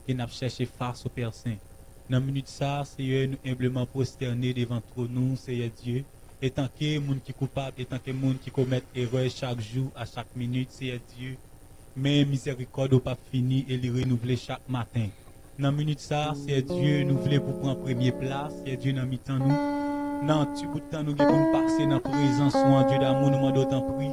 que nous cherché face au Père Saint. Dans la minute ça, Seigneur, nous humblement prosterner devant nous, Seigneur Dieu. Et tant que les gens qui sont coupables, et tant que les gens qui commettent erreur chaque jour, à chaque minute, Seigneur Dieu, mais miséricorde n'a pas fini et les renouveler chaque matin. Dans la minute ça, Seigneur Dieu, nous voulons pour prendre première place, Seigneur Dieu, dans mi-temps nous. Dans tout bout de temps, nous voulons passer dans la présence de Dieu d'amour, nous demandons tant prix.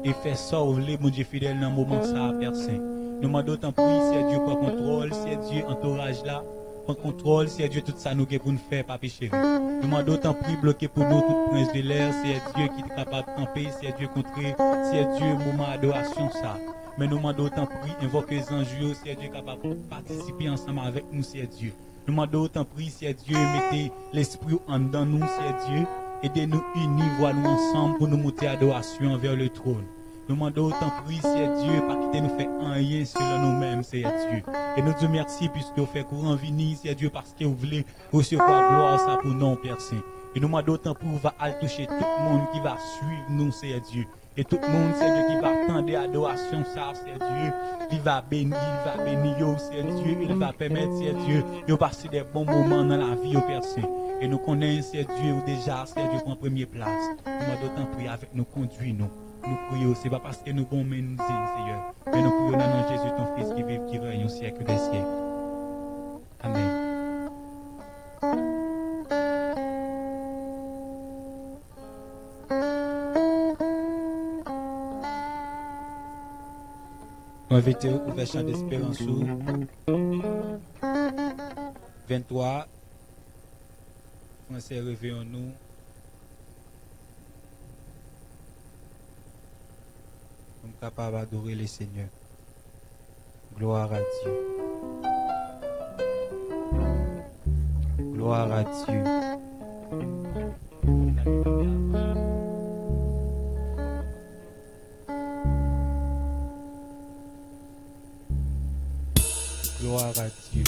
Et faire sauver mon Dieu fidèle dans le moment ça, Père Saint. Nous demandons tant prix, Seigneur Dieu, prend contrôle, Seigneur Dieu, entourage là. Prends contrôle, Seigneur Dieu, tout ça nous pour nous faire, Papi chéri. Nous demandons tant prix, bloquer pour nous tout prince de l'air, Seigneur Dieu, qui est capable de camper, Seigneur Dieu, contrer, Seigneur Dieu, moment d'adoration ça. Mais nous demandons tant prix, invoquer les anges, Seigneur Dieu, capable de participer ensemble avec nous, Seigneur Dieu. Nous demandons tant prix, Seigneur Dieu, mettez l'esprit en dedans nous, Seigneur Dieu, aidez-nous unis, voilà-nous ensemble pour nous monter adoration vers le trône. Nous demandons autant prix, Seigneur Dieu, pas quitter nous faire rien selon nous-mêmes, Seigneur Dieu. Et nous disons merci puisque vous faites courant venir, Seigneur Dieu, parce que vous voulez recevoir gloire ça pour nous, Père Saint. Et nous demandons autant pour va aller toucher tout le monde qui va suivre nous, Seigneur Dieu. Et tout le monde, Seigneur Dieu, qui va attendre l'adoration, ça, Seigneur Dieu, il va bénir, Seigneur Dieu, il va permettre, Seigneur Dieu, de passer des bons moments dans la vie, Père Saint. Et nous connaissons, Seigneur Dieu, ou déjà, Seigneur Dieu, prend première place. Nous demandons autant prier avec nous, conduire nous. Nous prions, ce n'est pas parce que nous sommes bons, nous Seigneur, mais nous prions dans le nom de Jésus, ton Fils qui vit, qui règne au siècle des siècles. Amen. Nous invitons au ouvert chant d'espérance 23. Français, réveillons-nous. Nous sommes capables d'adorer le Seigneur. Gloire à Dieu. Gloire à Dieu. Gloire à Dieu.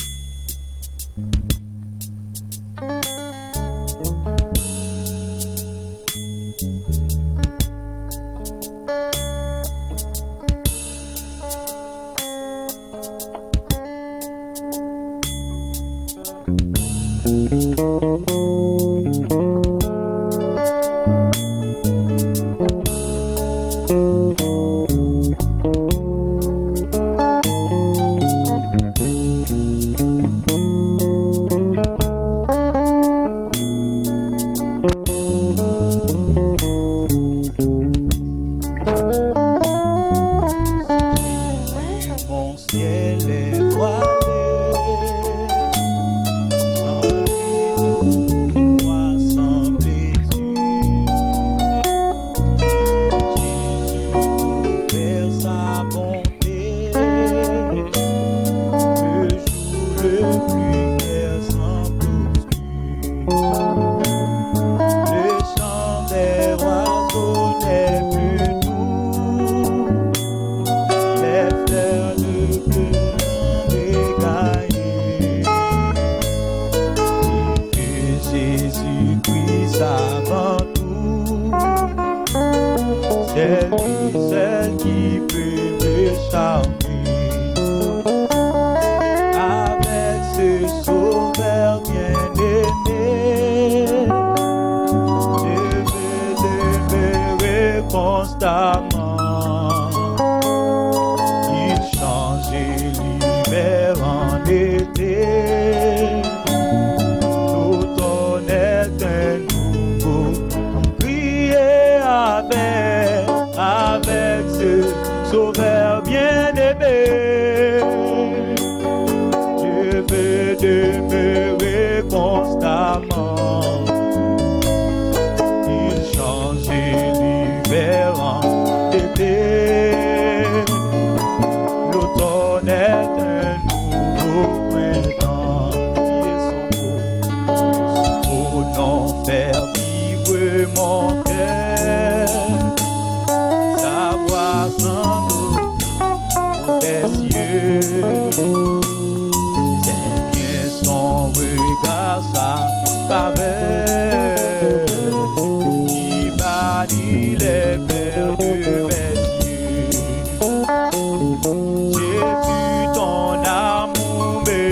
Jésus, ton amour me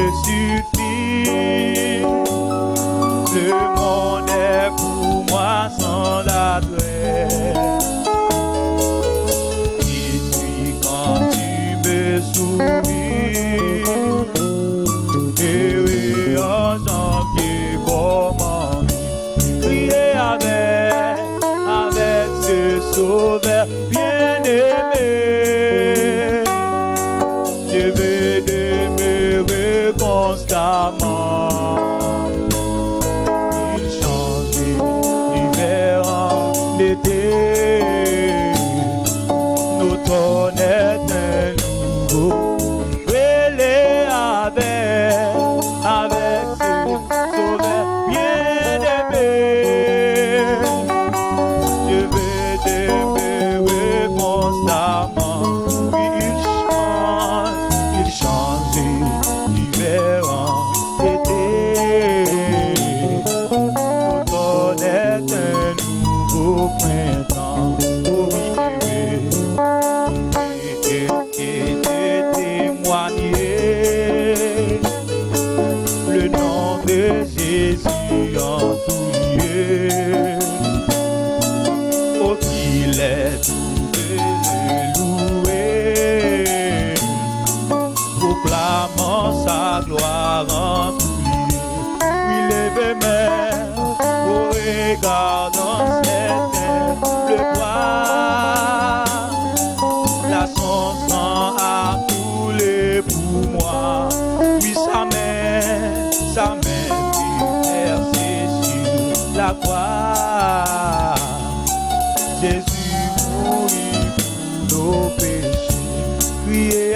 constamment. Il change l'hiver en été. L'automne est un nouveau. Brûlé avec ce sauveur bien-aimé. Je vais demeurer constamment. Oui, il change l'hiver en été. L'automne est un nouveau printemps. Oh oui, et de témoigner le nom de Jésus en tout lieu. Oh, qu'il est doux de le louer, proclamant sa gloire en tout lieu. Oui, lève-moi au regard dans cette le gloire. La son sang a coulé pour moi. Oui, sa main versée sur la croix. Jésus mourit pour nos péchés. Criez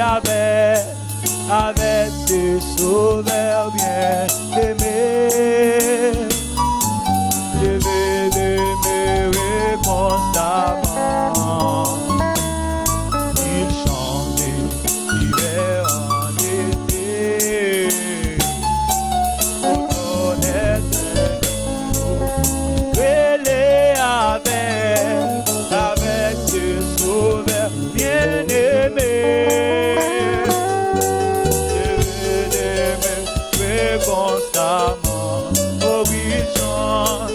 avec ce sauveur bien-aimé. Je vais demeurer constamment. Il change l'hiver en été. L'automne est un nouveau. Brûlé avec ce sauveur bien-aimé. Je vais demeurer constamment. Oh oui, il change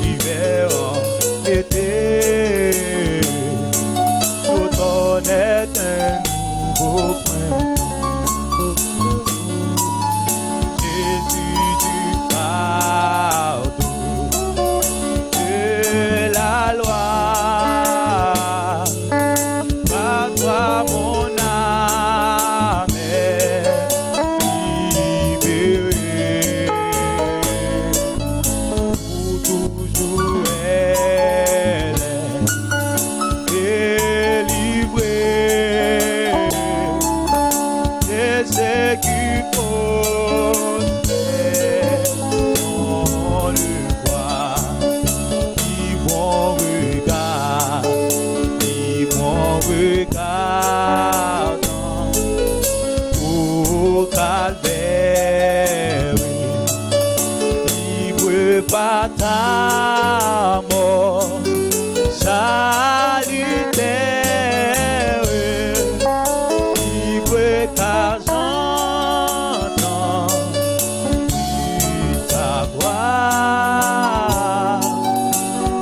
l'hiver en été. L'automne est un nouveau printemps. Jésus du pardon, de la loi, par toi mon âme est libérée. Pour toujours elle est délivrée de ce qui possède. On le voit, ils vont regardant au calvaire, libre par ta mort salutaire, libre car j'entends ta voix,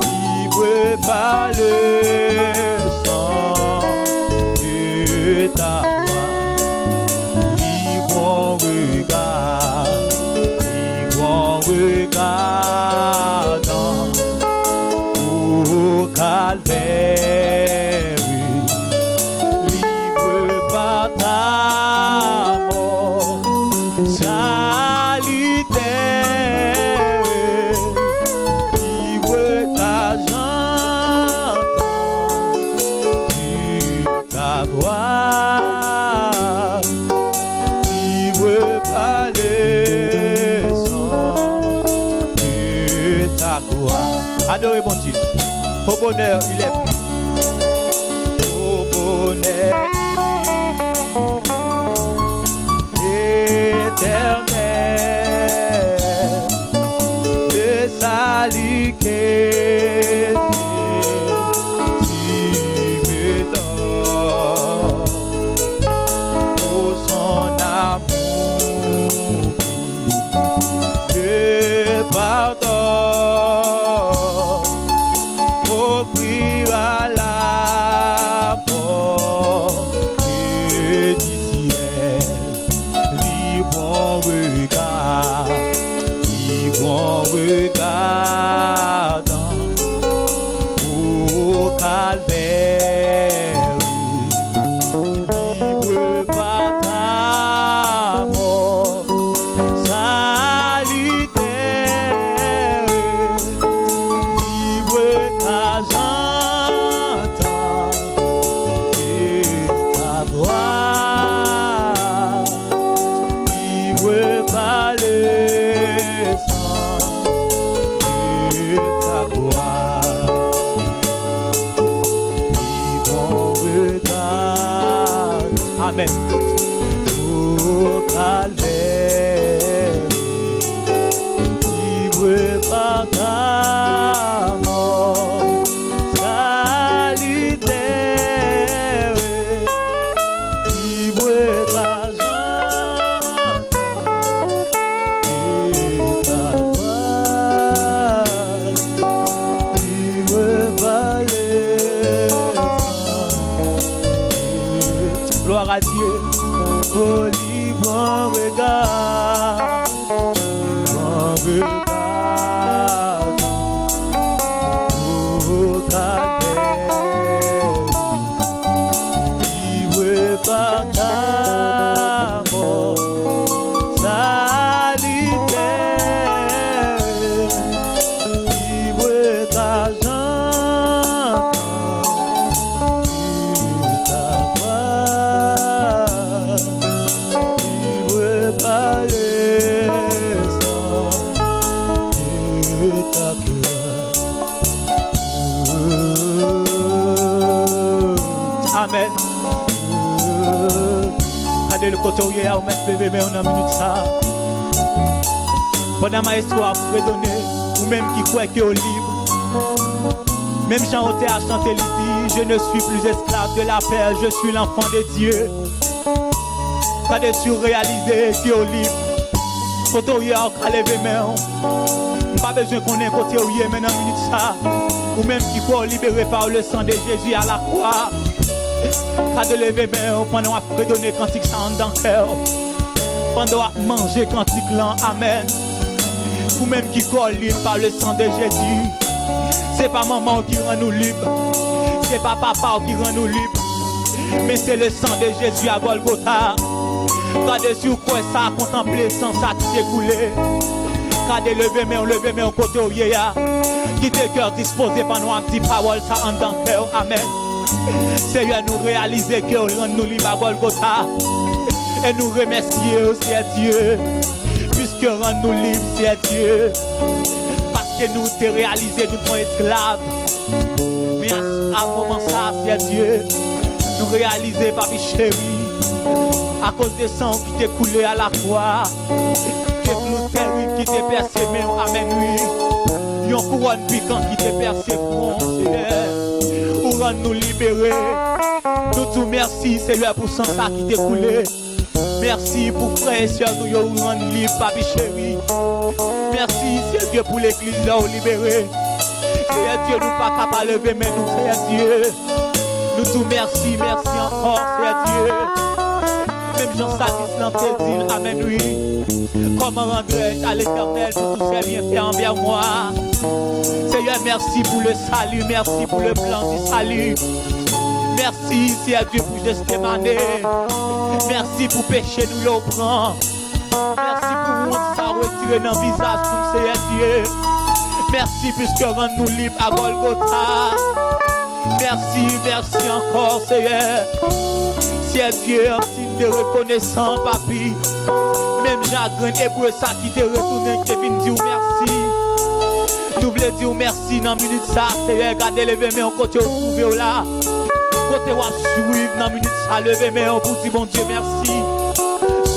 libre par le sang de ta voix, libre en regardant au calvaire, libre par ta mort salutaire, libre car j'entends ta voix, libre par le sang de ta croix. Adorez mon Dieu. Au bonheur, il est pris. Au bonheur, éternel, le salut que tu me donnes, pour son amour que pardonne, offrir à la porte Amen. Au calvaire, libre par ta mort salutaire, libre par gloire à Dieu, oh libre en regard, oh calvaire, libre par ta mort salutaire, libre ta Amen. Regardez le côté où il y a, on met le bébé en une minute ça. Pendant ma histoire, vous pouvez donner, ou même qui croit qu'il est libre. Même Jean Oté a chanté, il dit, je ne suis plus esclave de la paix, je suis l'enfant de Dieu. Regardez sur réaliser qu'il est libre. Côté où il y a, on a levé main. Pas besoin qu'on ait côté où il y a maintenant une minute ça. Ou même qui croit libéré par le sang de Jésus à la croix. Quand de lever main, pendant à redonner cantique ça en dans le cœur. Pendant à manger cantique là, amen. Ou même qui croit libre par le sang de Jésus. C'est pas maman qui rend nous libres. C'est pas papa qui rend nous libres. Mais c'est le sang de Jésus à Golgotha. Quand-dessus quoi ça, contempler sans ça qui s'est coulé. Quand de lever main au côté où il y a. Qui te cœur disposé par nous petite parole ça en dans le cœur, amen. Seigneur, nous réaliser que rend nous libres à Golgotha. Et nous remercier, c'est Dieu. Puisque rend nous libres, c'est Dieu. Parce que nous t'es réalisé, nous sommes esclaves. Mais à moment ça, c'est Dieu. Nous réaliser, papi chéri. À cause des sangs qui t'est coulé à la croix. Que nous terrible qui t'est percé, mais amen, oui. Yon couronne piquant qui t'est percé, pour Seigneur. Pour rendre nous libérer. Nous tout merci, Seigneur, pour sang ça qui t'est coulé. Merci pour frères et sœurs, nous nous rendre libres, papi chéri. Merci, Seigneur, pour l'église là, nous libérer. Seigneur Dieu, nous pas capables de lever, mais nous, Seigneur Dieu. Nous tout merci encore, Seigneur Dieu. Même Jean-Baptiste l'entendit, amen, oui. Comment rendre-je à l'éternel pour tout ce bien fait envers moi. Seigneur, merci pour le salut, merci pour le plan du salut. Merci, Seigneur Dieu, pour Gethsémane. Merci pour pécher, nous le prend. Merci pour nous ça retirer dans le visage, pour Seigneur Dieu. Merci puisque rend-nous libres à Golgotha. Merci encore, Seigneur. Seigneur Dieu, un signe de reconnaissance, papi. Même Jacques et pour ça qui te retourne, qui vient dire merci. Nous voulons dire merci dans la minute ça, Seigneur. Gardez les mains en côté où vous trouvez là. Côté où vous suivez dans la minute ça, levez mains pour dire bon Dieu merci.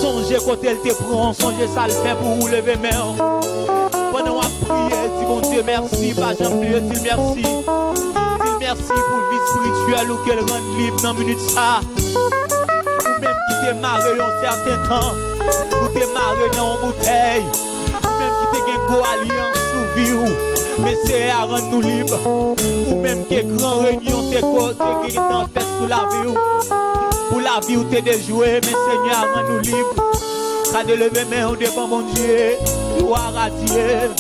Songez côté elle te prend, songez ça le fait pour vous lever mains. Pendant à prier, dis bon Dieu merci, pas j'en dis merci. Merci pour le vie spirituelle ou qu'elle rende libre dans la minute ça. Ou même qui t'est marré un certain temps, ou t'es marré dans une bouteille, ou même qui t'est gagné alliance sous vie, mais c'est à rendre nous libres. Ou même qui est grand réunion, t'es gagné tempête sous la vie, pour la vie où t'es déjoué, mais Seigneur, rend nous libres. Quand de lever main, on dépend mon Dieu, gloire à Dieu.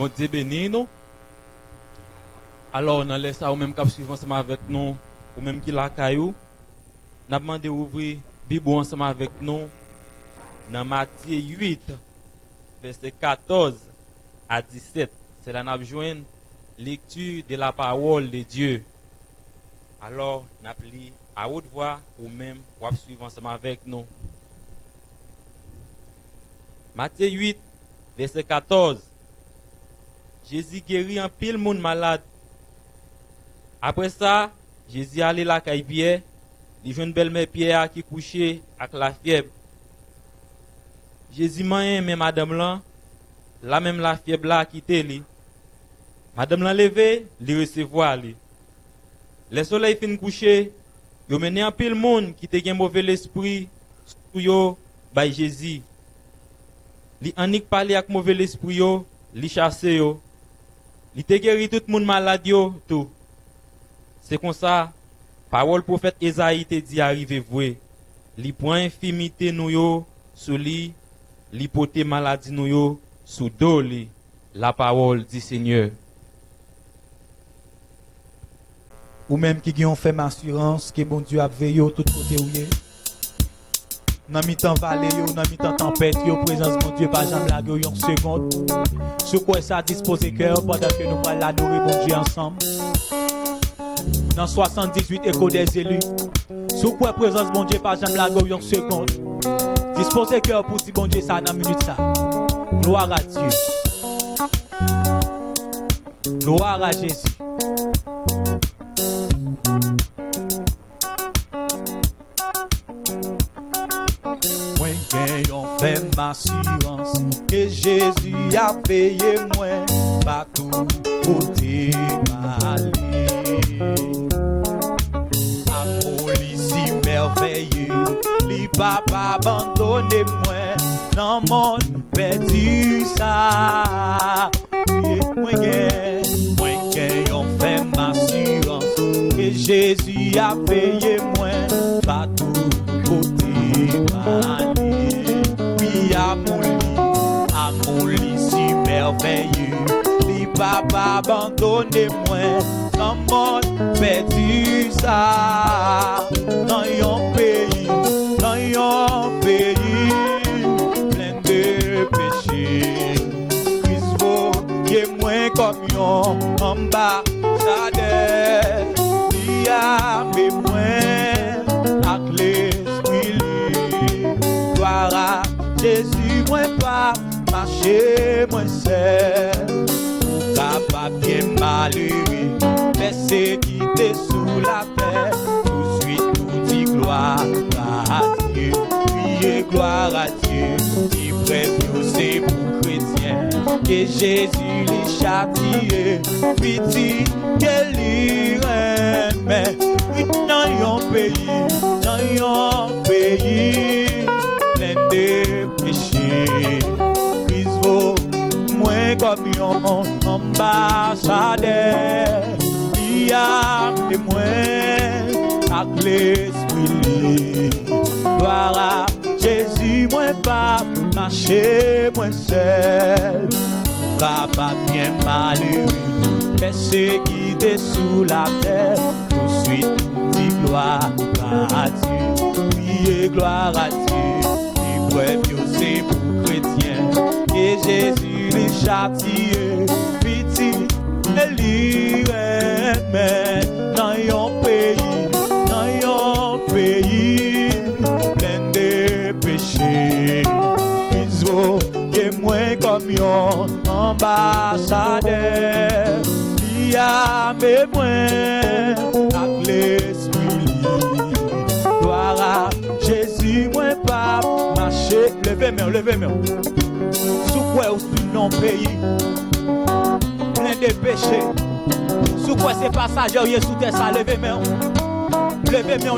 Bon Dieu béni nous. Alors, on a laissé au même cap suivant ensemble avec nous, ou même qui la caillou. On a demandé d'ouvrir Bible ensemble avec nous dans Matthieu 8, verset 14 à 17. C'est là qu'on a besoin lecture de la parole de Dieu. Alors, on a pris à haute voix ou même on va suivre ensemble avec nous. Matthieu 8, verset 14. Jésus guérit un pile monde malade. Après ça, Jésus allait la caille Pierre, il joue une belle-mère Pierre qui couchait avec la fièvre. Jésus m'a aimé madame là, la même la fièvre là qui était li. Madame l'a levé, li recevoir li. Le soleil fin coucher, yo mené un pile monde qui te gen mauvais esprit sous yo by Jésus. Li anik parler avec mauvais esprit yo, li chasser yo. Li te guéri tout monde malade yo tout. C'est comme ça, parole prophète Esaïe te dit arrive vrai. Li prend infimité nou yo sous li, li pote maladie nou yo sous dos li. La parole du Seigneur. Ou même qui ont fait assurance que bon Dieu a veillé tout côté où est. Dans mi-temps vallée yo, dans mi-temps tempête yo, présence bon Dieu pas jamais laguer une seconde. Sur quoi ça dispose cœur pendant que nous allons l'adorer bon Dieu ensemble. Dans 78 échos des élus. Sur quoi présence bon Dieu pas jamais laguer une seconde. Disposez cœur pour si bon Dieu ça dans minute ça. Gloire à Dieu. Gloire à Jésus. Moi on fait ma assurance que Jésus a payé moi pas tout côté mal. Amour si merveilleux, li pas abandonné moi dans mon perdu ça. Moi on fait ma assurance que Jésus a payé moi pas tout côté mal. Oui, amour si merveilleux, li pas abandonné moi dans mon perdu ça. Dans yon pays plein de péchés, Christ vaut moins comme yon ambassadeur. Il y a mes moins avec l'esprit. Gloire à Jésus, moi pas marcher, moi seul. Capable bien malheureux, persécuté sous la terre. Tout de suite, tout dit gloire à Dieu. Criez gloire à Dieu. Dit frère, c'est pour chrétien que Jésus les châtie. Petit, que lui remet. Oui, dans un pays plein de péchés. Christ vaut moins comme un ambassadeur. Il y a des moins avec l'esprit. Gloire à Jésus, moi pas marcher, moi seul. Capable bien malheureux, persécuté sous la terre. Tout de suite, dit gloire à Dieu. Priez gloire à Dieu. Et preuve, c'est pour chrétien. Et Jésus les châtie. Petit, les livres, mais dans un pays plein de péchés. Ils ont moins comme un ambassadeur. Il y a mes moins avec l'esprit. Gloire à Jésus, moi pas marcher. Levez-moi. Sous quoi ou sous non pays plein de péchés. Sous quoi c'est passager sous terre ça. Levez-moi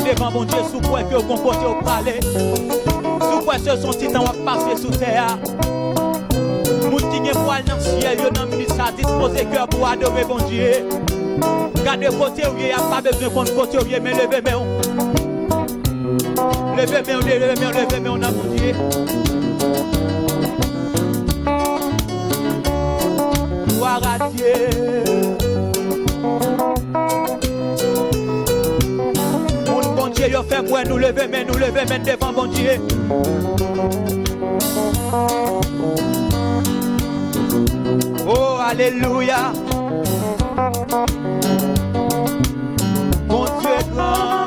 devant mon Dieu. Sous quoi que vous comportez au palais. Sous quoi ce sont titans qui passent sous terre. Moun qui gen poil dans ciel, yo nan minute ça disposer cœur pour adorer bon Dieu. Gardez côté où y a pas besoin contre côté où mais levez-moi. Levez-moi dans mon Dieu. nous lever main devant bon Dieu. Oh, alléluia. Mon Dieu est grand.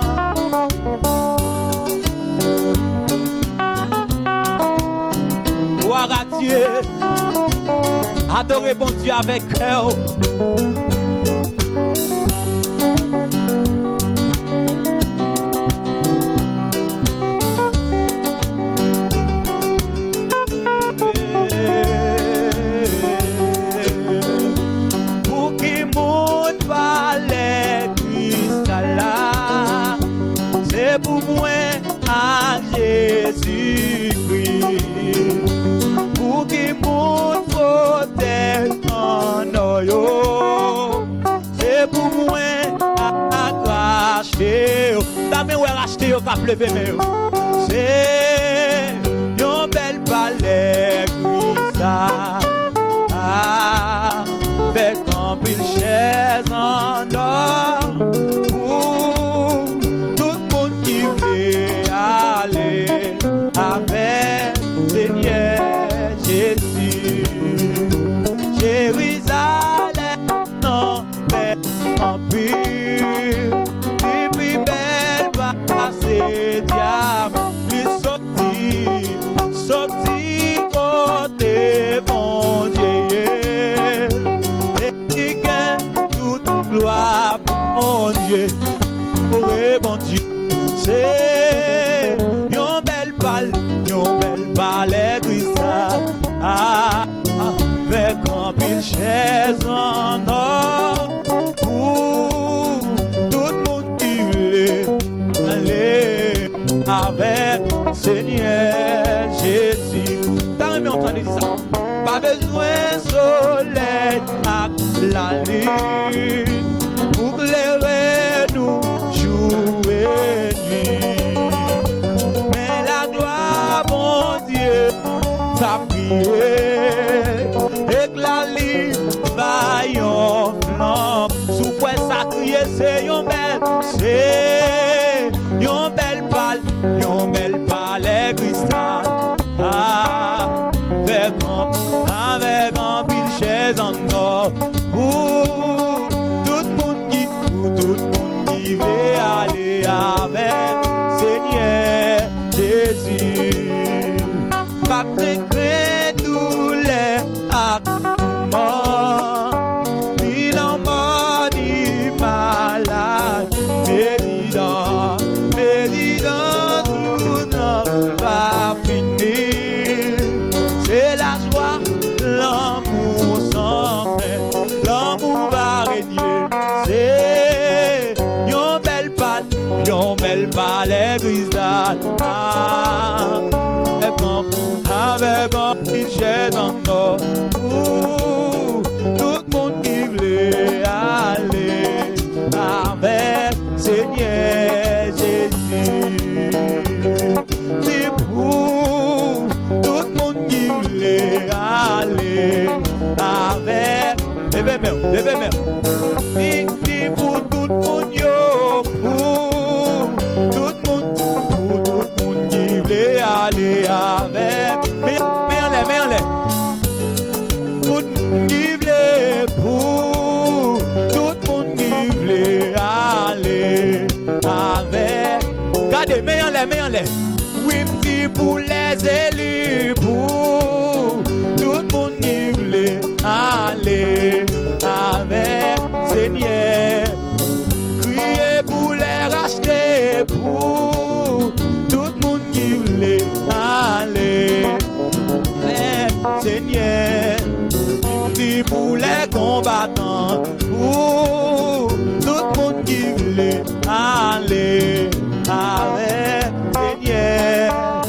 Gloire à Dieu. Adorez bon Dieu avec cœur. Pour qui monte par les cristals, c'est pour moi à Jésus-Christ. Pour qui monte protège en oyo, c'est pour moi à racheter. T'as même racheter au cap levé mais c'est une belle palais cristal avec un pile chaise en or pour tout le monde qui veut aller avec Seigneur Jésus. Jérusalem, non, mais en pire, les plus belles va passer diable, lui sorti côté bon Dieu, et qui gagne toute gloire pour mon Dieu, pour bon Dieu, c'est une belle palais cristal, avec un pile chaise en or, pour tout le monde qui veut aller avec Seigneur Jésus. T'as jamais entendu ça? Pas besoin de soleil à la lune pour éclairer nous jour et nuit. Mais la gloire, mon Dieu, t'a prié et que la lune va en flamme. Sous quoi ça crie, c'est une belle palais cristal. Avec un pile chaise en or pour tout le monde qui veut aller avec Seigneur Jésus. Pas de douleur à mort, ni la mort ni malade, médisant, tout ne va finir. C'est la joie, l'amour sans fin, l'amour va régner. C'est une belle palais cristal, avec un petit chaise en or, pour tout le monde qui veut aller avec Seigneur Jésus. C'est pour tout le monde qui veut aller avec levez main. C'est pour tout le monde, pour tout le monde qui veut aller avec. Mais en l'air. Tout le monde qui veut, pour tout le monde qui veut aller avec. Regardez, mais en l'air. Oui, petit pour les élus, pour tout le monde qui veut aller avec Seigneur. Criez pour les racheter, pour tout le monde qui veut aller avec Seigneur. Dit pour les combattants, pour tout le monde qui veut aller avec Seigneur.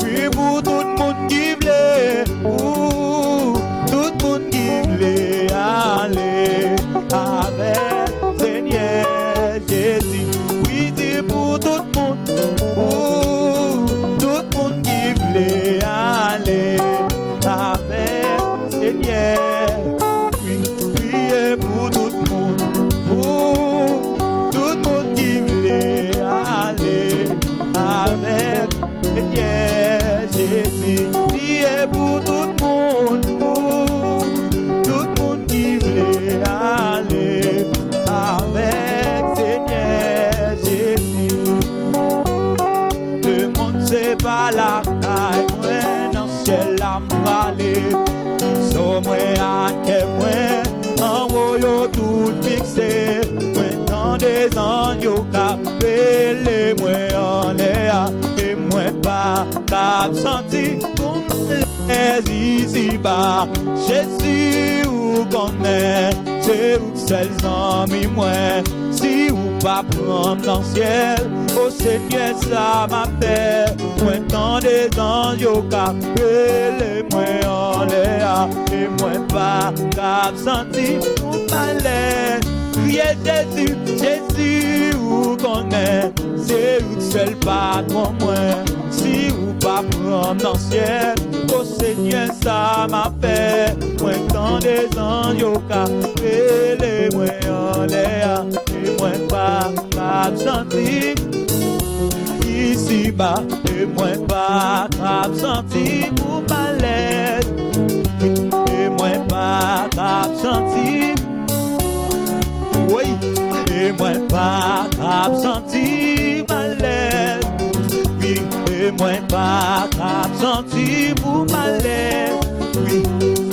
Puis pour tout le monde qui veut, pour tout le monde qui veut aller avec Seigneur Jésus. Oui, c'est pour tout le monde, pour tout le monde qui veut aller avec Seigneur. Oui, priez pour tout le monde, pour tout le monde qui veut aller priez pour tout le monde, pour tout le monde qui veut aller avec Seigneur Jésus. Le monde c'est pas la taille, moi dans le ciel la m'aller. So moi à que moi en haut yo tout fixé. Moi dans des ans yo capé moi en l'air et moi pas cap senti pour les ici bas. Jésus ou connaît, c'est où seul amis moi. Si ou pas prendre dans le ciel, au Seigneur ça m'a fait. Moi dans des anges yo capé moi en l'air et moi pas cap senti pour malaise. Priez Jésus, Jésus ou connaît, c'est où seul patron moi. Si ou pas prendre dans le ciel, au Seigneur ça m'a fait. Moi dans des anges yo capé moi en l'air et moi pas cap senti ici bas et moi pas cap senti pour malaise et moi pas cap senti. Oui, et moi pas cap senti malaise. Oui, et moi pas cap senti pour malaise. Oui,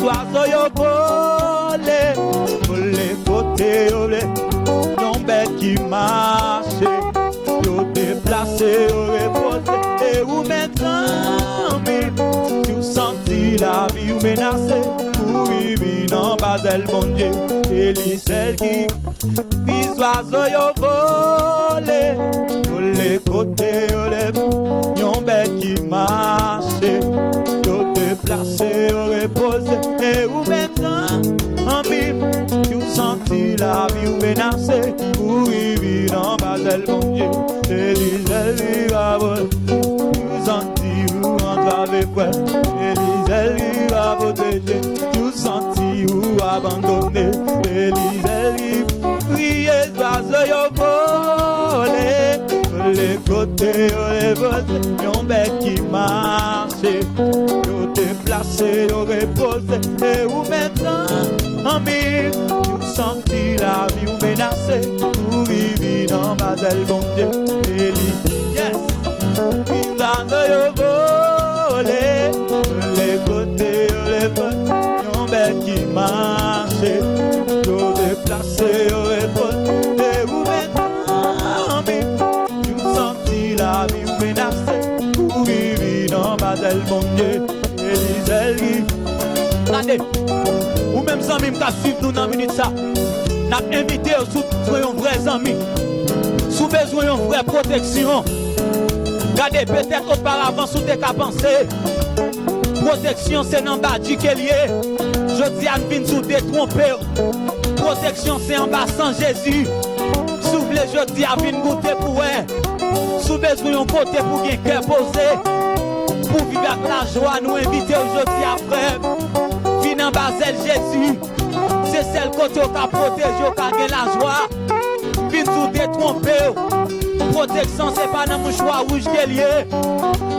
oiseau yo volé, volé côté volé, non bête qui marche, yo déplacé, yo reposé, et où maintenant, tu senti la vie ou menacée, pour vivre dans Basel, bon Dieu, et l'Israël qui puis oiseau yo volé, volé côté volé, yon bête qui marche, yo déplacé, yo reposé, et où maintenant, en mime, tu senti la vie ou menacée, pour vivre dans Basel, bon Dieu, et l'Israël qui va voler, tu senti ou entravé point, et l'Israël qui va protéger, tu senti ou abandonné, et l'Israël qui priez, oiseaux yo volé, les côtés yo reposé, yon bête qui marche, yo déplacé, yo reposé, et où maintenant, en mille, you senti la vie ou menacée, pour vivre dans Basel, bon Dieu, et yes, oiseaux yo volé, les côtés yo reposé, yon bête qui marche, yo déplacé, yo reposé, et où maintenant, tu senti la vie ou menacée, pour vivre dans Basel, bon Dieu, Élisée. Regardez, ou même amis qui suivent nous dans la minute ça, n'a invité sous soyons vrais amis, sous besoin de vraie protection. Regardez, peut-être auparavant sous tes qu'à penser, protection c'est dans bas du lié. Je dis à ne sous détromper. Protection c'est en bas sans Jésus. Souffle je dis à venir goûter pour elle. Sous besoin de côté pour bien cœur posé. Pour vivre avec la joie, nous inviter aujourd'hui après. Viens en Basel Jésus. C'est celle côté qui a protégé, qui a gagné la joie. Viens sous détromper. Protection c'est pas dans mon choix rouge qu'elle est.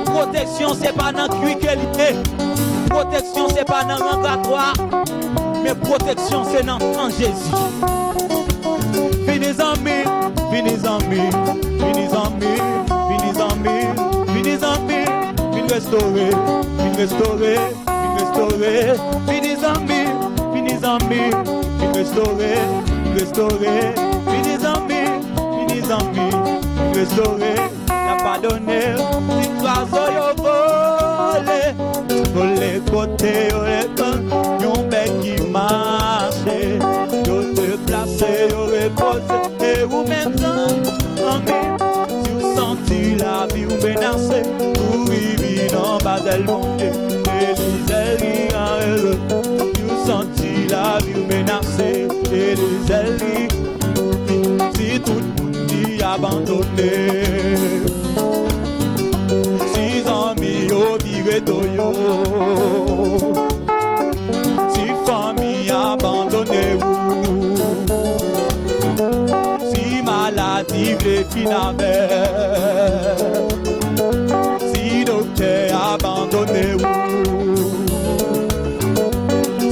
Protection c'est pas dans cuir qu'elle est. Protection c'est pas dans l'engatoire. Mais protection c'est dans Jésus. Finis amis, finis amis, finis amis, finis amis, finis amis, finis restaurer, finis restaurer, finis restaurer, finis amis, finis amis, finis restaurer, finis restaurer, finis amis, finis amis, finis restaurer, n'a pas donné, si oiseau yo volé, volé côté yo les yon bec qui marche, yo déplacé, yo reposé, et vous maintenant, amis, si vous sentez la vie ou menacée, pour vivre dans Basel, mon Dieu, Élisée a raison, si vous sentez la vie ou menacée, Élisée, si tout le monde dit abandonné, si amis yo vivent yo, si famille abandonnée vous, si maladie les fin avec, si docteur abandonné où?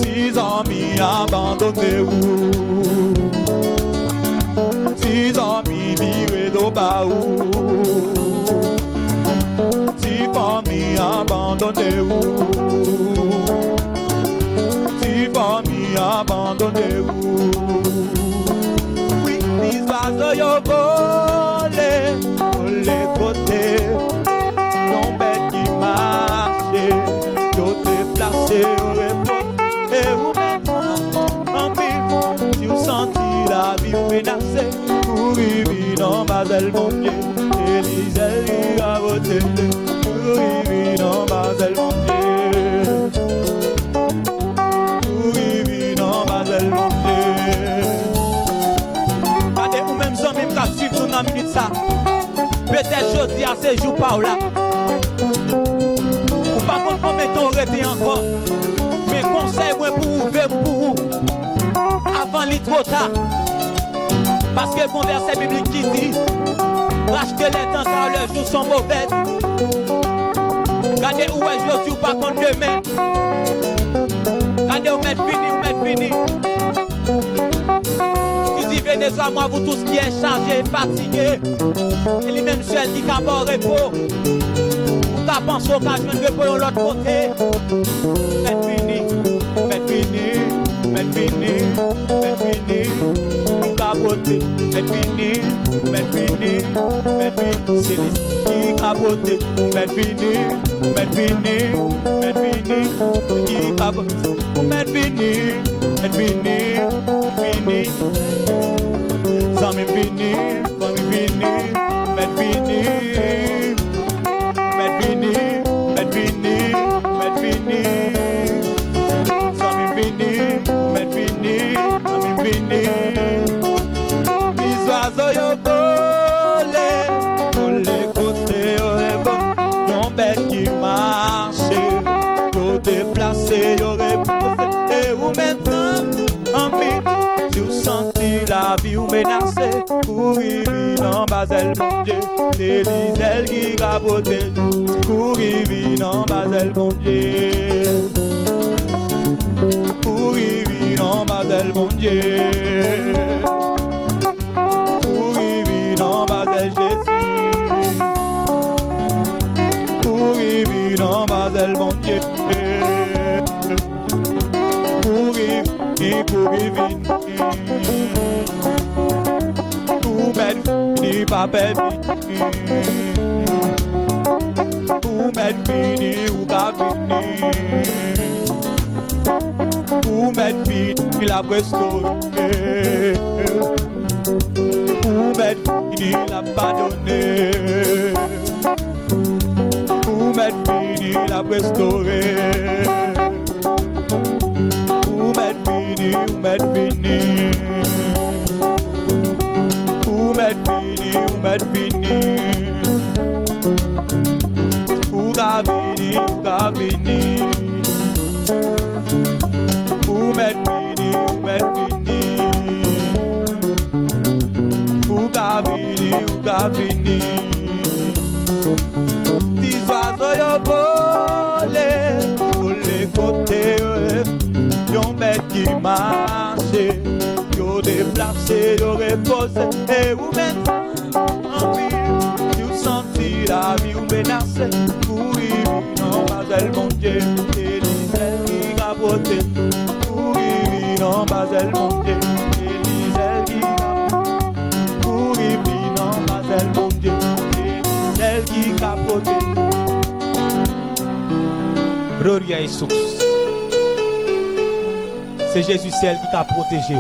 Six amis abandonné où? Six amis virés d'au bas où? Six familles abandonnées où? Six familles abandonnées où? Oui, les oiseaux y'ont volé pour les côtés. Non bête qui marchait, y'ont déplacé au repos. Et où maintenant, en ville, tu sentis la vie menacée. Pour vivre dans Basel, mon Dieu, Élisée a voté. Pour vivre dans Basel, mon Dieu. Pour vivre dans Basel, mon Dieu. Regardez, ou même ça, même qu'à suivre dans la minute ça. Peut-être jeudi à ces jours par là. Ou pas contre combien de temps arrêté encore. Mais conseil, moi, pour ouvrir pour vous. Avant l'île trop tard. Parce que mon verset biblique qui dit racheter les temps car leurs jours sont mauvaises. Regardez où est aujourd'hui ou pas contre demain. Regardez où mettre fini. Tu dis venez à moi vous tous qui êtes chargés, fatigués. Et lui-même seul qui a bon repos. Ou qu'à penser au cas de repos de l'autre côté. Mettre fini. Capoté, mettre fini, c'est les qui capoté, mettre fini, qui capoté, mettre fini, ça me fini, mettre fini, ça me fini. Oiseaux yo volé pour les côtés au rebond. Yon bête qui marche, yo déplacé, yo reposé. Et où maintenant, en vie, tu sentis la vie ou menacée. Pour vivre dans Basel, mon Dieu, c'est l'Israël qui capote. Pour vivre dans Basel, mon Dieu. Pour vivre dans Basel, mon Dieu. Dans Basel Jésus, pour vivre dans Basel mon Dieu, pour vivre, pour mettre fini, papa fini, pour mettre fini ou pas fini, pour mettre fini la restaurer. Pour mettre fini la pardonner, pour mettre fini la restaurer, pour mettre fini, pour mettre fini, pour mettre fini, pour gavini, pour mettre fini, Gavini, des oiseaux yo volé pour les côtés, yon bête qui marche, yo déplacé, yo reposé, et où maintenant en vie, tu sentis la vie ou menacée, pour vivre dans Basel mon Dieu, et l'Israël qui capote, pour vivre dans Basel mon Dieu, et l'Israël qui capote, pour vivre mon Dieu, celle qui capote. Gloria à Jésus. C'est Jésus celle qui t'a protégé.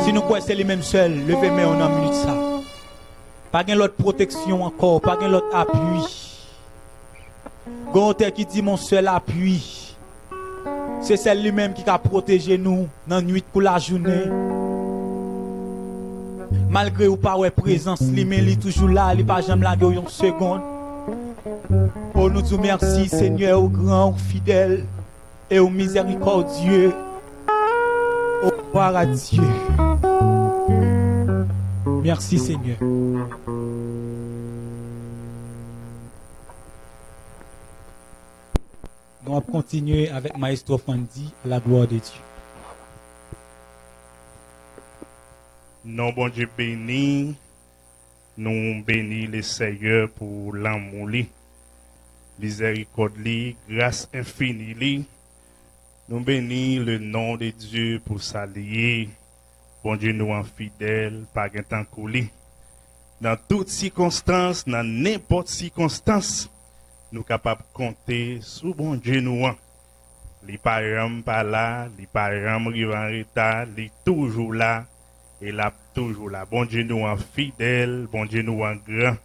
Si nous croyons c'est lui-même seul, levez-moi en une minute ça. Pas de l'autre protection encore, pas de l'autre appui. Gonter qui dit mon seul appui. C'est celle lui-même qui t'a protégé nous dans la nuit pour la journée. Malgré ou pas ouais présence, li mais li toujours là, li pas jamais là une seconde. Oh nous te merci Seigneur au grand, au fidèle et au miséricordieux. Au gloire à Dieu. Merci Seigneur. On va continuer avec Maestro Fandi à la gloire de Dieu. Non, bon Dieu béni, nous bénis le Seigneur pour l'amour, miséricorde, grâce infinie. Nous bénis le nom de Dieu pour s'allier. Bon Dieu nous en fidèle, pas un temps coulé. Dans toutes circonstances, dans n'importe circonstance, nous capables de compter sur bon Dieu nous. Les parents pas là, les parents arrivent en retard, les toujours là. Et là, toujours là. Bon Dieu nous en fidèle, bon Dieu nous en grand,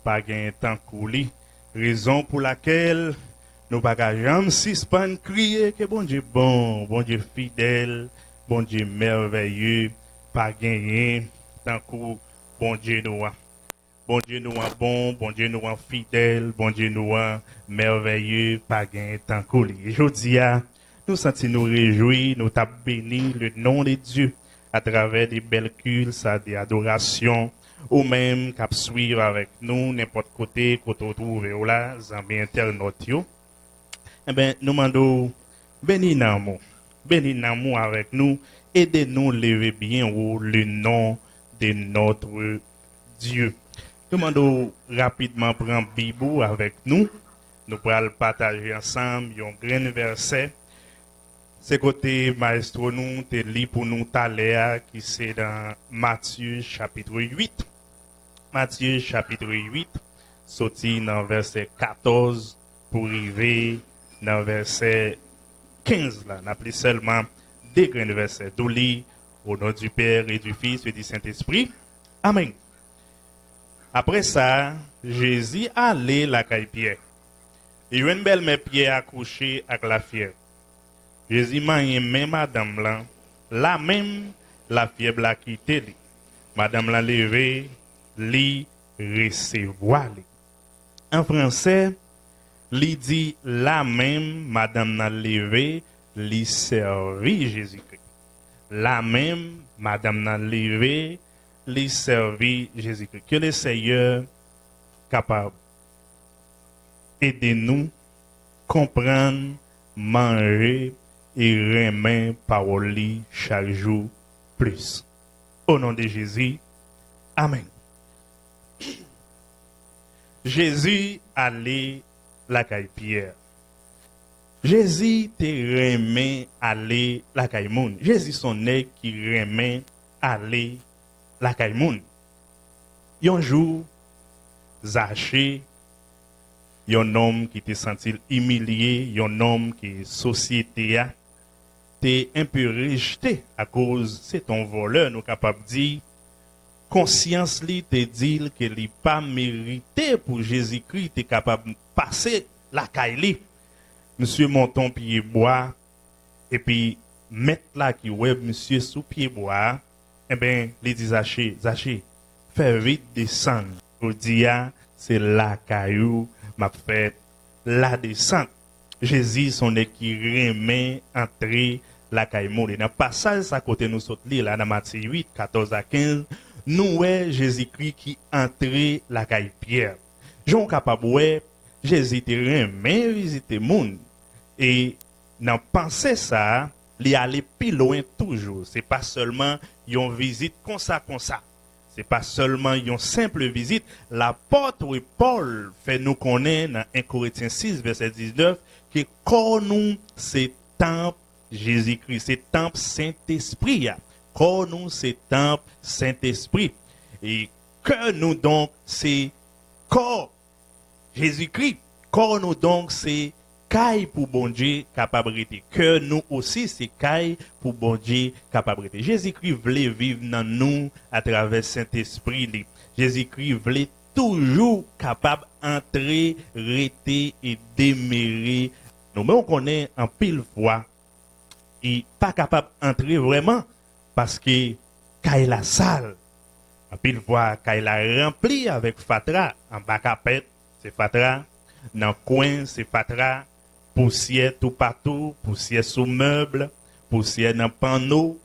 pas un temps coulé. Raison pour laquelle nous pas jamais suspendre crier que bon Dieu bon Dieu fidèle, bon Dieu merveilleux, pas gagner tant que bon Dieu nous en. Bon Dieu nous en bon Dieu nous en fidèle, bon Dieu nous en merveilleux, pas gagner tant coulé. Aujourd'hui, nous sentons nous réjouir, nous t'as béni le nom de Dieu à travers des belles cultes, des adorations, ou même qu'à suivre avec nous n'importe côté qu'on trouve là, zambie internautes. Eh bien, nous demandons béni l'amour avec nous, aidez-nous lever bien haut le nom de notre Dieu. Nous demandons rapidement prendre Bible avec nous. Nous pourrons partager ensemble un grand verset. C'est côté maestro nous te lit pour nous taler qui c'est dans Matthieu chapitre 8. Matthieu chapitre 8 sorti dans verset 14 pour arriver dans verset 15 là, n'a plus seulement des grands versets. D'où lit au nom du Père et du Fils et du Saint-Esprit. Amen. Après ça, Jésus allait la caille Pierre. Il y a une belle mère Pierre accouchée avec la fièvre. Jésus m'a aimé madame là, la même la fièvre la quitté li. Madame la levé, li recevoir li. En français, li dit la même madame la levé, li servi Jésus-Christ. La même madame la levé, li servi Jésus-Christ. Que le Seigneur capable aider-nous comprendre, manger et remet parole chaque jour plus. Au nom de Jésus, amen. Jésus allait la caille Pierre. Jésus te remet aller la caille moun. Jésus son nez qui remet aller la caille moun. Un jour, Zachée, un homme qui te senti humilié, un homme qui société a t'es un peu rejeté à cause c'est ton voleur, nous capable dire conscience li te dit que li pas mérité pour Jésus-Christ t'es capable passer la caille. Monsieur monton pied bois et puis mettre là qui web monsieur sous pied bois, eh ben les dit Zachée, fais vite descendre. Pour dire c'est la caillou m'a fait la descente. Jésus son qui remet entrer la caille. Dans passage à côté nous saute là dans Matthieu 8 14 à 15 nous ouais Jésus-Christ qui entrer la caille Pierre. Jean capable ouais Jésus te remet visiter monde et dans penser ça il aller plus loin toujours. C'est pas seulement une visite comme ça. C'est pas seulement une simple visite. L'apôtre Paul fait nous connaître dans 1 Corinthiens 6, verset 19, que corps nous, c'est temple Jésus-Christ, c'est temple Saint-Esprit. Corps nous, c'est temple Saint-Esprit. Et que nous donc, c'est corps Jésus-Christ. Corps nous donc, c'est caille pour bon Dieu capabilité. Que nous aussi c'est caille pour bon Dieu capabilité. Jésus-Christ voulait vivre dans nous à travers Saint-Esprit. Jésus-Christ voulait toujours capable d'entrer, rester et demeurer. Nous mais on connaît en pile fois et pas capable d'entrer vraiment parce que caille la salle. En pile fois caille la rempli avec fatra en bas capet, c'est fatra dans coin c'est fatra. Poussière tout partout, poussière sous meuble, poussière dans panneau,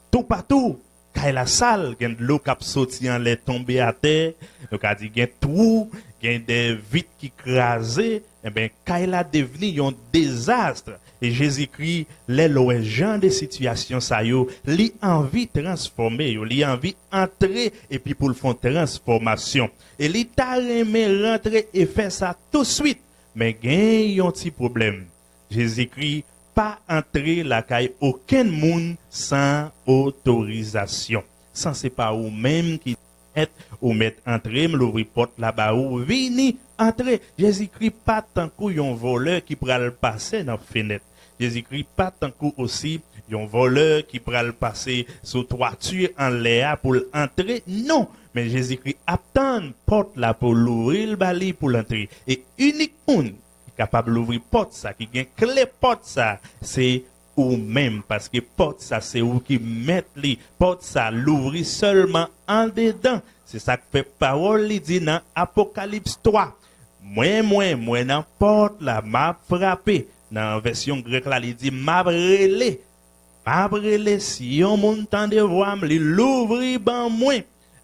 tout partout. Quand la salle, il y a de l'eau qui sorti en l'air tombé à terre, donc a dit il y a tout, il y a des vitres qui crasent, eh ben, Kaila devenu un désastre. Et Jésus-Christ, les gens de situation, ça yo, li envie transformer, yo, li envie entrer, et puis pour le fond transformation. Et li ta remè rentrer et faire ça tout de suite. Mais gen un petit problème. Jésus-Christ, pas entrer la caille aucun monde sans autorisation. Sans c'est pas ou même qui est ou mettre entrer, l'ouvrir porte là-bas ou vini entrer. Jésus-Christ pas tant qu'un voleur qui pral passer dans fenêtre. Jésus-Christ pas tant qu'un aussi un voleur qui pral passer sur toiture en l'air pour entrer. Non, mais Jésus-Christ attend porte là pour l'ouvrir le bali pour l'entrer. Et uniquement capable d'ouvrir porte ça, qui gagne clé porte ça, c'est ou même, parce que porte ça, c'est ou qui met li, porte ça, l'ouvrir seulement en dedans. C'est ça que fait parole, il dit dans Apocalypse 3. Moi, dans porte là, m'a frappé. Dans la version grecque là, il dit, m'a brûlé. M'a brûlé, si on monte de voir, l'ouvrir ban moi.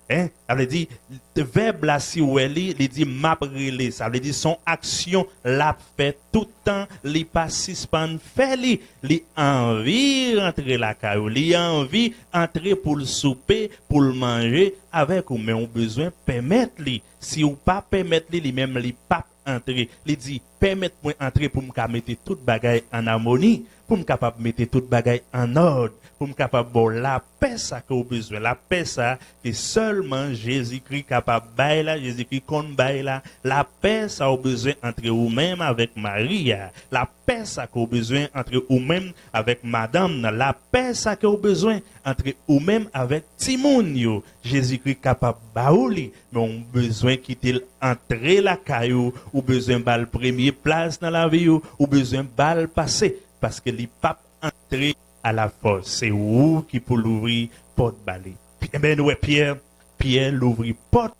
Hein? Ça veut dire, le verbe là, si ou elle, il dit m'a brûlé. Ça veut dire son action l'a fait tout le temps, il pas suspend fait, il envie rentrer la caillou, il envie entrer pour le souper, pour le manger, avec ou mais on besoin permettre lui. Si ou pas permettre lui, même il pas entrer. Il dit permettez-moi entrer pour me mettre toute bagaille en harmonie, pour me capable mettre toute bagaille en ordre, pour me capable bon la paix ça que vous besoin, la paix ça que seulement Jésus-Christ capable bailler là, Jésus-Christ qu'on bailler là, la paix ça vous besoin entre vous-même avec Maria, la paix ça que vous besoin entre vous-même avec madame, la paix ça que vous besoin entre vous-même avec Timoun yo. Jésus-Christ capable baouli, mais on besoin quitter entrer la caillou, ou besoin bal premier place dans la vie ou besoin bal passer parce que les papes entrer à la force, c'est où qui pour l'ouvrir porte balai. Eh ben ouais Pierre l'ouvrir porte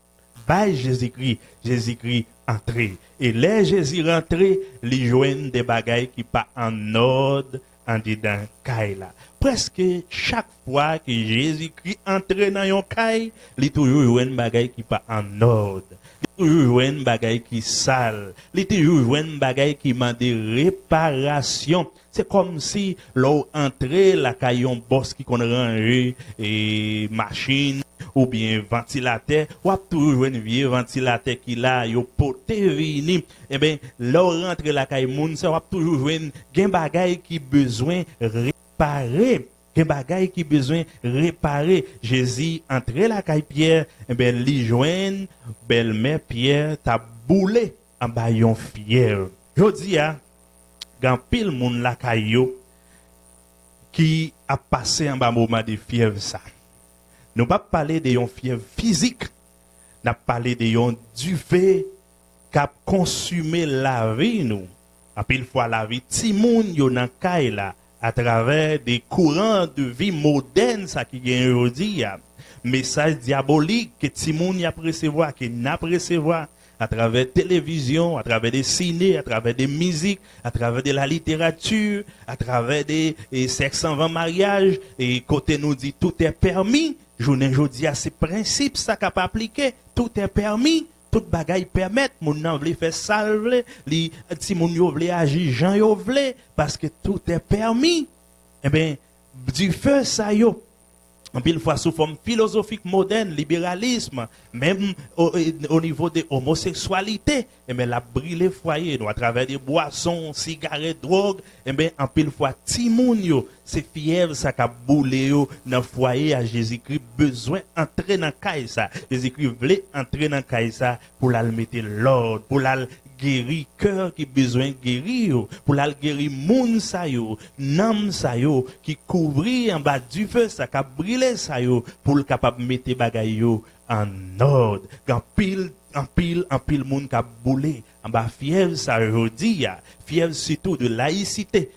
by Jésus-Christ entrer. Et les Jésus rentré, les joignent des bagailles qui pas en ordre en dedans Kaila. Presque chaque fois que Jésus-Christ entre dans yon caille, il toujours une bagaille qui pas en ordre. Il toujours une bagaille qui sale. Il toujours une bagaille qui demande réparation. C'est comme si l'on entrait la caillon boss qui qu'on ranger et machine ou bien ventilateur, ou a toujours un vieux ventilateur qui là, yo poté vini, eh ben, l'on rentre la caille moun, ça va toujours un gen bagay qui besoin réparer. Gen bagay qui besoin réparer. Jésus entre la caille Pierre, eh ben, li joine, belle-mère Pierre, t'a boulé en bayon fier. Jodi a, gan pile moun la caille qui a passé en bas moment de fièvre ça. Nous pas parler de yon fièvre physique, nous parler de yon duvet qui a consumé la vie nous. A pile fois la vie ti moun yo nan kay la à travers des courants de vie modernes ça qui gen aujourd'hui. Message diabolique que ti moun y a recevoir, que n'a recevoir à travers télévision, à travers des ciné, à travers des musiques, à travers de la littérature, à travers des sexe avant mariage, et côté nous dit tout est permis. Journée jodi à ces principes ça qu'a pas appliqué, tout est permis, toute bagaille permet, moun nan vle faire salve, li si moun yo vle agir jan yo vle parce que tout est permis. Eh ben du feu ça yo en pile fois sous forme philosophique moderne, libéralisme, même au niveau de homosexualité, et bien la brûler foyer, à travers des boissons, cigarettes, drogues, et bien en pile fois timoun yo, c'est fièvre ça qu'a boulé yo dans foyer à Jésus-Christ besoin entrer dans caille ça. Jésus-Christ voulait entrer dans caille ça pour la mettre l'ordre, pour la guérir cœur qui besoin guérir pour la guérir moun sa yo nam sa yo qui couvrir en bas du feu ça ka brûler sa yo pour le capable mettre bagay yo en ordre en pile moun ka boulé en bas fièvre ça jodi ya fièvre surtout de laïcité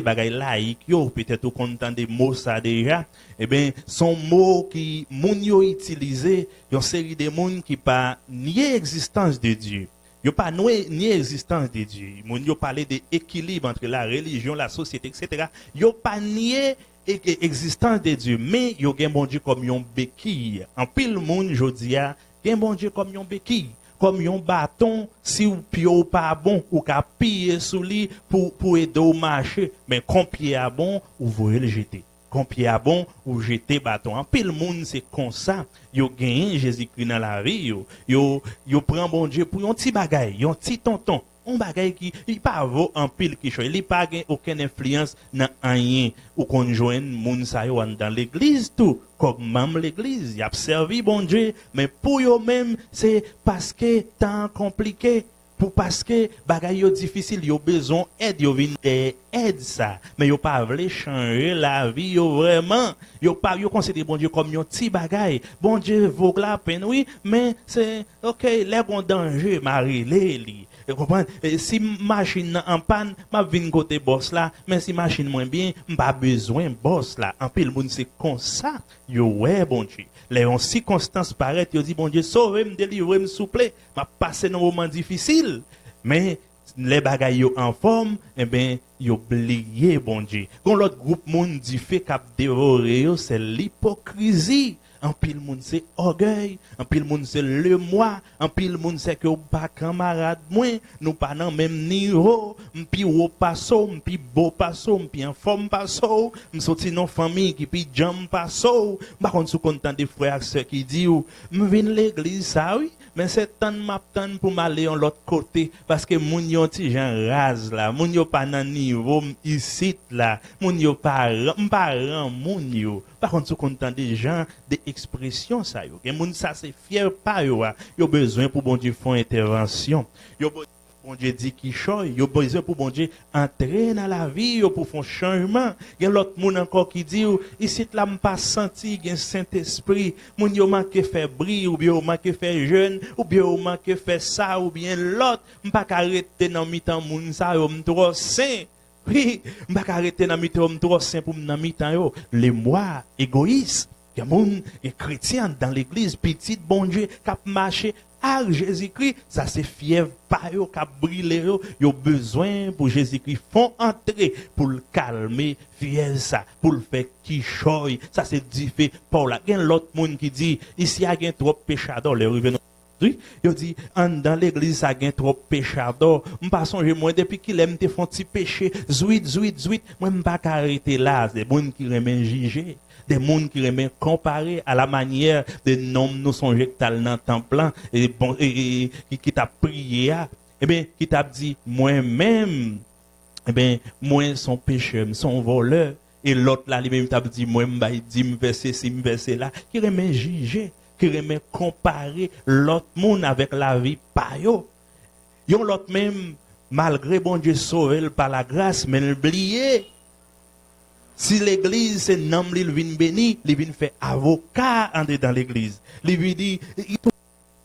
bagay laïque yo peut-être au content des mots ça déjà eh ben son mot qui moun yo utilisé une série de moun qui pas nier existence de Dieu. Yo pas ni existence de Dieu. Moun yo parler de équilibre entre la religion, la société, etc. Yo pas nier existence de Dieu, mais yo gen bon Dieu comme yon béquille. En pile moun jodi a gen bon Dieu comme yon béquille. comme un bâton, si ou pied ou pas bon, ou ka piller sous lui pour aider au marcher, mais quand pied à bon, ou voyez le jeter. Quand pied à bon, ou jeter bâton. En pile monde c'est comme ça. Yo gagne Jésus-Christ dans la vie, yo prend bon Dieu pour un petit bagaille, un petit tonton. Un bagay qui il pas vaut en pile qui choy, il pas gain aucune influence dans rien ou qu'on joine moun sa yo dans l'église tout comme même l'église, y a servi bon Dieu, mais pour yo même c'est parce que temps compliqué pour parce que bagay yo difficile, yo besoin aide, yo vinn aide ça, mais yo pas vle changer la vie yo vraiment, yo considère bon Dieu comme un petit bagay. Bon Dieu vaut la peine oui, mais c'est OK, les bon danger Marie li. Vous comprenez? Si machine en panne, m'a vinn côté boss là, mais si machine moins bien, m'pas besoin boss là. En pile monde c'est comme ça. Yo ouais bon Dieu. Les en circonstances paraît, yo dit bon Dieu sauve-moi, délivre-moi s'il vous plaît. M'a passé un moment difficile. Mais les bagailles yo en forme, eh ben yo oublié bon Dieu. Quand l'autre groupe monde dit fait cap dévorer yo, c'est l'hypocrisie. En pile monde c'est orgueil, en pile monde c'est le moi, en pile monde c'est que pas camarade moi, nous pas dans même niveau, m'pi haut passo, m'pi beau passo, m'pi en forme passo, m'sorti non famille qui pi jam passo, par contre sous content des frères et sœurs qui dit ou m'vinn l'église ça oui, mais c'est temps m'attendre pour m'aller en l'autre côté parce que moun yo ti jan rase là, moun yo pas dans niveau ici là, moun yo pas ran moun yo. Par contre sous content des gens des expressions ça yo. Gen moun ça c'est fier pas yo. Yo besoin pour bon Dieu faire intervention. Yo bon Dieu dit qui choy, yo besoin pour bon Dieu entrer dans la vie yo pour faire changement. Gen l'autre moun encore qui dit ici là m'pas senti gen Saint-Esprit, moun yo manque faire briller ou bien yo manque faire jeune ou bien yo manque faire ça ou bien l'autre m'pas arrêter dans mi-temps moun ça yo m'tro saint. Oui, m'pas arrêter dans mi-temps m'tro saint pour dans mi-temps yo. Les moi égoïste. Il y a des gens chrétiens dans l'église, petit bon Dieu, qui a marché à Jésus-Christ. Ça c'est fièvre, pas yo, qui a brûlé yo. Ils ont besoin pour Jésus-Christ, font entrer pour le calmer, fièvre ça, pour le faire qui choy. Ça c'est dit fait Paul. Il y a l'autre monde qui dit, ici il y a trop péchador, les revenants. Yo dit dans l'église ça gagne trop péchador m'pas songer moi depuis qu'il aime te font petit péché zuit moi m'pas arrêter là des monde qui remen juger des monde qui remen comparer à la manière de nom nous songer que tal dans temple et bon et qui t'a prié et bien qui t'a dit moi même et bien moi son pécheur son voleur et l'autre là lui même t'a dit moi m'ba dit me verser si me verser là qui remen juger qui remet comparer l'autre monde avec la vie pa yo. Yon l'autre même malgré bon Dieu sauvé par la grâce mais l'oublié. Si l'église c'est nom li vinn béni, li vinn fait avocat entrer dans l'église. Li vinn dit il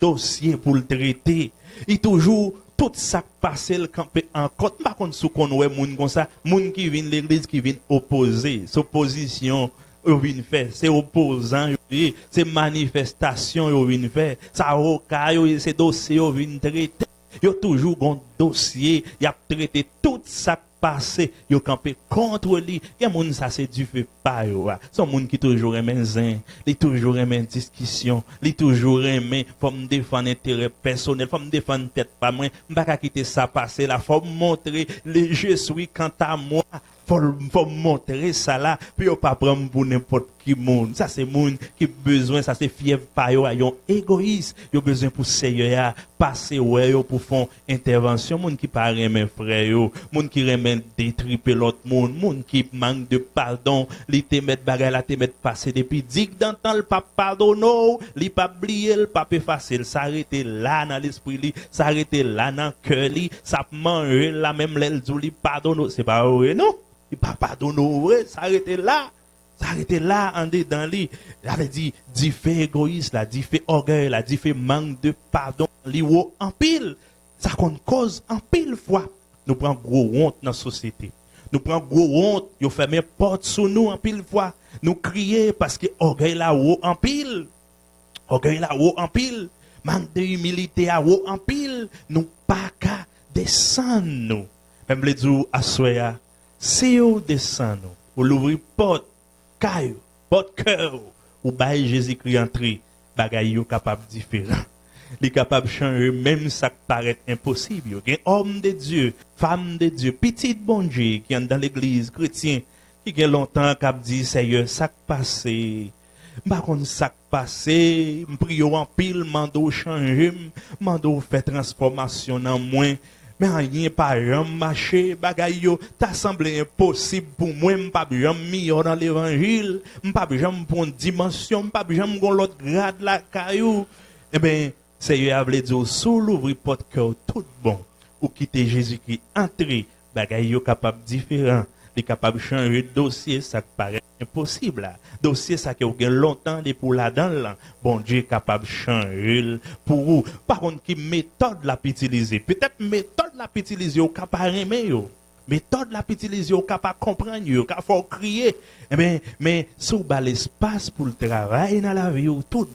dossier pour le traiter. Il toujours tout ça passé le camper en côte par contre sous qu'on ouais moun comme ça, moun qui vinn l'église qui vinn opposer, s'opposition yo vinn faire, c'est opposant, c'est manifestation yo vinn faire, ça avocat yo c'est dossier yo vinn traiter. Yo toujours gon dossier, y a traité tout ça passé, yo campé contre lui. Y a moun ça c'est du fait pas yo. Son moun qui toujours aime zin, li toujours aime discussion, li toujours aime faut me défendre intérêt personnel, faut me défendre tête pas moi, m'pa quitter ça passer là, faut montrer le je suis quant à moi. Faut montrer ça là, puis yo pas prendre pour n'importe qui monde. Ça c'est monde qui besoin, ça c'est fièvre pa yo, yon égoïste. Yo besoin pour seigneur passer ouais yo pour faire intervention, monde qui pas remen frère yo, monde qui remen détriper l'autre monde qui manque de pardon, li te met bagay la te met passer depuis dit dans temps le pas pardonner, li pas oublier, le pas effacer, s'arrêter là dans l'esprit li, s'arrêter là dans cœur li, ça manger la même l'aile du li pardonner, c'est pas vrai non? Il pas pardonner, s'arrêter là en dedans lui. Il avait dit fait égoïste là, dit fait orgueil là, dit fait manque de pardon, li wo en pile. Ça compte cause en pile fois. Nous prend gros honte dans la société. Nous prend gros honte, yo fermer porte sur nous en pile fois. Nous crier parce que orgueil là wo en pile. Orgueil là wo en pile. Manque de humilité à wo en pile. Nous pas qu'à descendre nous. Même les jours à soya. Si vous descendez, vous l'ouvrez porte, porte cœur, ou bail Jésus-Christ entrer, bagay yo capable différent. Il est capable de changer même ça qui paraît impossible. Il y a homme de Dieu, femme de Dieu, petit bon Dieu qui est dans l'église chrétienne, qui a longtemps qui a dit, Seigneur, ça qui passé. Par contre, ça qui passé, je prie en pile, mando changer, mando fait transformation en moi. Mais rien pas jamais marché, bagay yo, t'a semblé impossible pour moi, m'pas jamais mis dans l'évangile, m'pas jamais pour une dimension, m'pas jamais gon l'autre grade la caillou. Eh ben, Seigneur a voulu dire, sous l'ouvrir porte cœur tout bon, ou quitter Jésus-Christ, entrer, bagay yo capable différent, il est capable de changer le dossier, ça paraît impossible là. Dossier ça qui a longtemps de pour là-dedans là. Bon Dieu est capable de changer pour vous. Par contre, qui méthode la utiliser? Peut-être méthode la utiliser au capable aimer yo. Méthode la utiliser au capable comprendre yo, qu'il faut crier. Eh ben, mais sous bas l'espace pour le travail dans la vie ou tout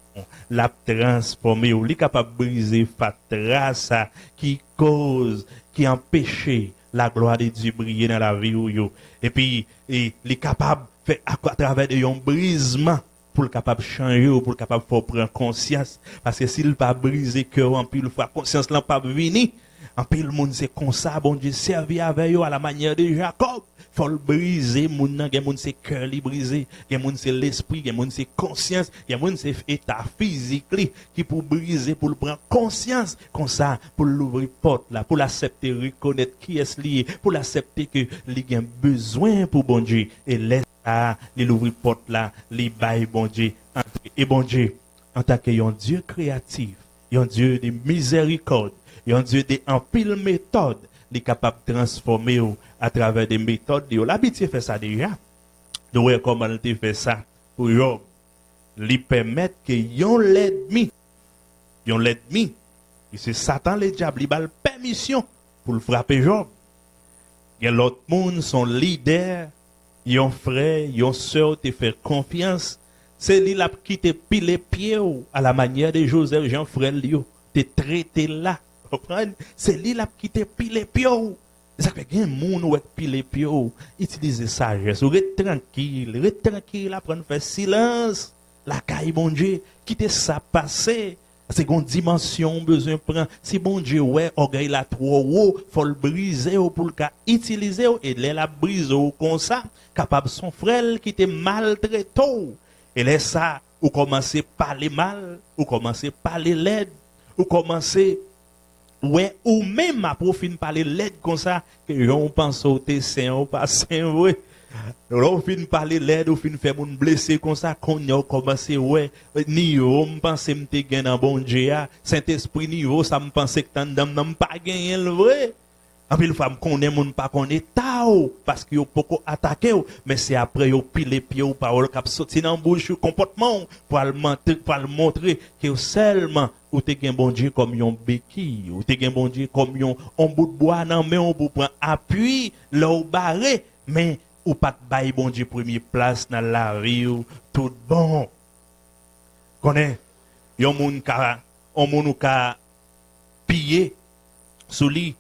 la transformer ou li capable briser fatra ça qui cause qui empêche la gloire de Dieu briller dans la vie ou yo. Et puis il est capable fait à travers de un brisement pour le capable changer ou pour le capable faut prendre conscience parce que s'il pas briser cœur en pile fois conscience là pas venir en pile monde c'est comme ça bon Dieu servi avec eux à la manière de Jacob faut le briser moun nan gen moun c'est cœur li brisé gen moun c'est l'esprit gen moun c'est conscience gen moun c'est état physique li qui pour briser pour le prendre conscience comme ça pour l'ouvrir porte là pour l'accepter reconnaître qui est lié pour l'accepter que li gen besoin pour bon Dieu et laisse les ouvrir porte là les bail bon Dieu et bon Dieu en tant que un Dieu créatif un Dieu de miséricorde un Dieu de en pile méthode il est capable de transformer à travers des méthodes. L'habitude fait ça déjà. De voir comment il fait ça pour Job. Il permet que l'ennemi, et c'est Satan le diable, il a la permission pour le frapper Job. Et l'autre monde, son leader, yon frère, yon soeur, te faire confiance. C'est lui qui te pile les pieds à la manière de Joseph, Jean frère, te traité là. C'est lui qui te pile les pieds. Ça fait que moun ou pile les pieds. Utilisez sagesse, reste tranquille, apprendre à faire silence. La caille bon Dieu, quittez ça passer. C'est une dimension besoin prendre. Si bon Dieu ouais, orgueil la trop haut, faut le briser pour le cas utiliser et la brise comme ça, capable son frère qui te maltraité. Et là ça, ou commencer parler mal, ou commencer parler laide, ou commencer ouais, ou même à profit parler l'aide comme ça, que on pense au tessin, au passé, ouais. On fin parler l'aide, ou fin faire mon blessé comme ça, qu'on y a commencé, ouais, niveau, m'pense m'te gain dans bon Dieu, Saint-Esprit niveau, ça m'pense que tant d'âme n'a pas gagné le vrai. En plus, femme connaît mon pas connaît tao parce que yo poko attaquer mais c'est après yo pile les pieds ou parole cap sorti dans bouche comportement pour le montrer que seulement ou te gen bon Dieu comme yon béquille ou te gen bon Dieu comme yon on bout de bois nan mais on pour prendre appui là ou barré mais ou pas bail bon Dieu première place dans la vie ou tout bon connaît yon moun ka piller sous lit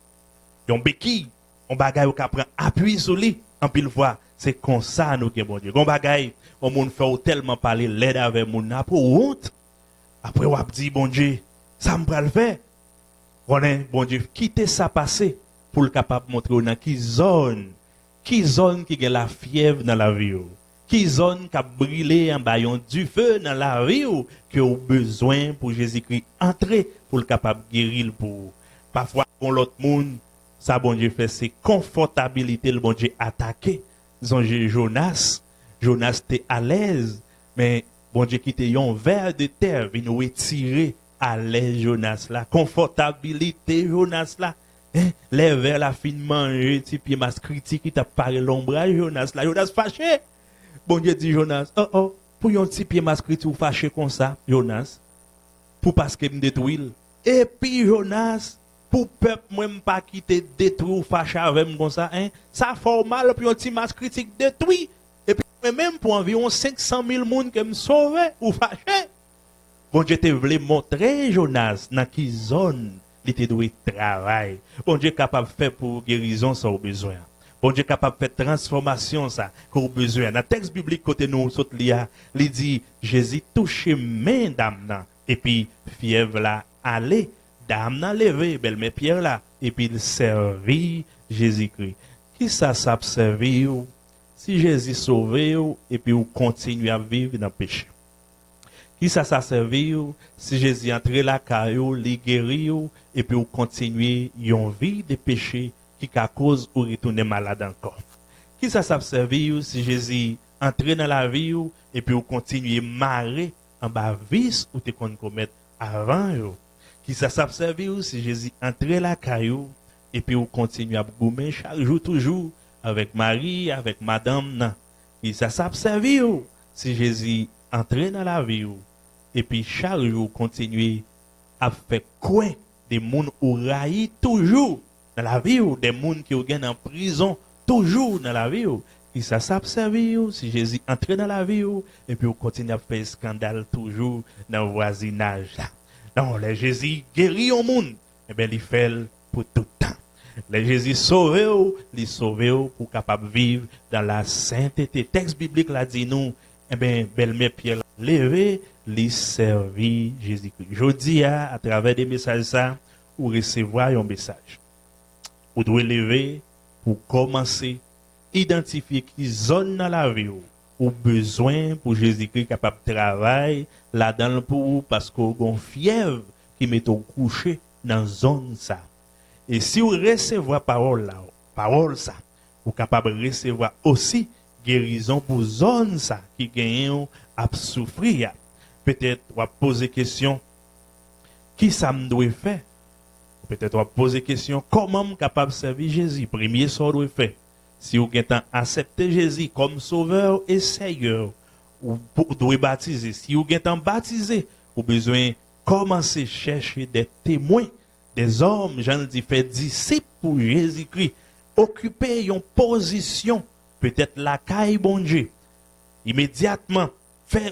yon béquille, on bagaille ou ka prend appui sur lui, en pile fois, c'est comme ça nous que bon Dieu. On bagaille, on moun fait tellement parler l'aide avec moun na pour honte. Après on dit bon Dieu, ça me pral faire. On est bon Dieu, quitter ça passer pour le capable montrer dans qui zone qui a la fièvre dans la vie. Qui zone qui a brûlé en baillon du feu dans la vie que au besoin pour Jésus-Christ entrer pour le capable guérir pour parfois pour l'autre monde. Ça, bon Dieu fait, c'est confortabilité, le bon Dieu attaqué. Jonas était à l'aise, mais bon Dieu qui était un verre de terre, il nous retirer à l'aise, Jonas là. Confortabilité, Jonas là. Les verres, la fin manger, petit pied mas critique, qui t'a parlé l'ombrage, Jonas là. Jonas fâché. Bon Dieu dit, Jonas, pour un petit pied mas critique ou fâché comme ça, Jonas, pour parce qu'il me détruit. Et puis, Jonas, pour peuple même pas quitter détruit ou fâché avec moi comme ça ça fait mal puis un petit masse critique détruit et puis même pour environ 500 000 monde qui me sauvé ou fâché bon Dieu te voulait montrer Jonas dans qui zone il te doit travail bon Dieu capable faire pour guérison ça au besoin bon Dieu capable faire transformation ça au besoin dans texte biblique côté nous saute il dit Jésus touché main dame et puis fièvre là aller, dame nan levé, belle mère Pierre là, et puis il servit Jésus-Christ. Qui ça servi ou? Si Jésus sauvé ou, et puis vous continuez à vivre dans le péché. Qui ça servi ou? Si Jésus entre la caillou, li guéri ou, et puis vous continuez une vie de péché qui a cause ou retourner malade encore. Qui ça servi ou? Si Jésus entre dans la vie ou, et puis vous continuez marrer en bas vice ou te qu'on commettre avant yo. Qui ça servi ou? Si Jésus entre la caillou, et puis vous continuez à goumer chaque jour toujours avec Marie, avec madame nan. Et ça servi ou? Si Jésus entre dans la vie ou, et puis chaque jour continuez à faire quoi des monde ou raï toujours dans la vie ou des monde qui ou en prison toujours dans la vie ou. Et ça servi ou? Si Jésus entre dans la vie ou, et puis vous continuez à faire scandale toujours dans le voisinage là. Non, le Jésus guérit au monde, et bien il fait pour tout le temps. Le Jésus sauve, il sauve pour capable vivre dans la sainteté. Texte biblique l'a dit nous, eh bien, belle-mère Pierre levé, il servit Jésus-Christ. Je dis à travers des messages ça, ou recevoir un message. Vous devez lever pour commencer identifier qui zone dans la vie ou besoin pour Jésus-Christ capable de travailler là-dedans pour vous parce qu'on a une fièvre qui met au coucher dans zone ça. Et si vous recevez parole là, parole ça, vous capable de recevoir aussi guérison pour zone ça qui gagne à souffrir. Peut-être vous poser question qui ça me doit faire. Peut-être vous poser question comment je capable de servir Jésus. Premier ça doit faire. Si vous avez accepté Jésus comme sauveur et seigneur, vous devez baptiser. Si vous avez baptisé, vous avez besoin de commencer à chercher des témoins, des hommes, j'en dis, fait disciples pour Jésus-Christ. Occuper une position, peut-être la caille bon Dieu. Immédiatement,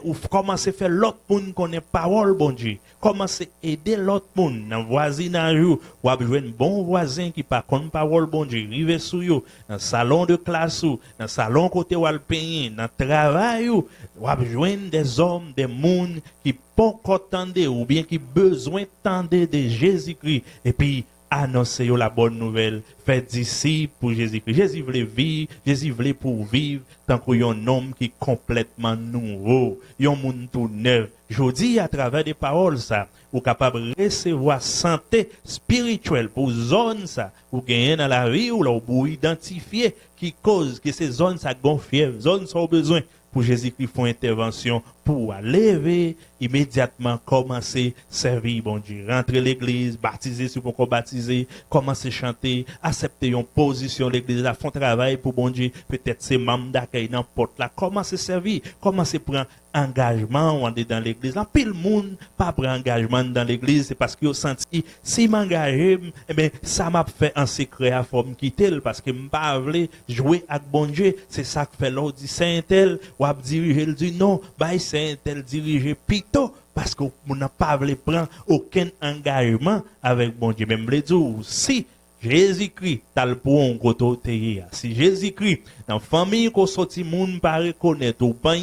ou commencer à faire l'autre monde connaît parole bon Dieu. Commencer à aider l'autre monde dans le voisinage ou avoir un bon voisin qui pas connaît parole bon Dieu. Rive sou yo dans salon de classe ou dans salon côté ou alpin dans travail ou avoir des hommes des monde qui pas attendre ou bien qui besoin tendre de Jésus-Christ et puis annoncer la bonne nouvelle, faire disciples pour Jésus-Christ. Jésus voulait vivre, Jésus voulait pour vivre, tant qu'il y a un homme qui est complètement nouveau, il y a un monde tout neuf. Je dis à travers des paroles ça, vous êtes capable de recevoir santé spirituelle pour zone ça, vous gagnez dans la vie ou là, vous identifier qui cause que ces zones ça gonfle, zones sont besoin pour Jésus-Christ font intervention pour lever immédiatement commencer servir bon Dieu rentrer l'église baptiser si pour baptiser commencer chanter accepter une position l'église là font travail pour bon Dieu peut-être c'est membre d'accueil n'importe là commencer servir commencer prendre engagement ou aller dans l'église là pile monde pas prendre engagement dans l'église c'est parce que yo senti si m'engager eh ben ça m'a fait en secret à forme quitter parce que m'pas vle jouer avec bon Dieu c'est ça que fait l'autre dit saint tel ou a diriger le dit non bah saint tel diriger plutôt parce que on n'a pas voulu prendre aucun engagement avec bon Dieu même le dire si Jésus-Christ t'as le pour côté si Jésus-Christ dans famille qu'on sorti monde pas reconnaître ou pas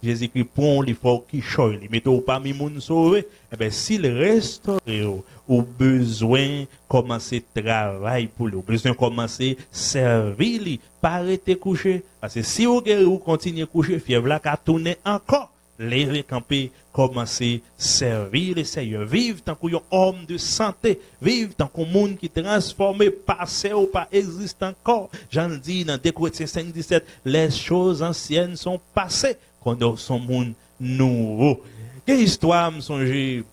Jésus-Christ prend l'effort qui choisit, il met au parmi moun sauvé, eh ben s'il restaure au besoin commencer travail pour lui, au besoin commencer servir lui, pas arrêter coucher parce que si vous continuez coucher, fièvre là qu'a tourner encore, lever camper, commencer servir le Seigneur, vivre tant qu'un homme de santé, vivre tant qu'un monde qui transformé, passé ou pas existe encore. Jean dit dans 2 Corinthiens 5:17, les choses anciennes sont passées. Quand on son monde nouveau. Quelle histoire me songe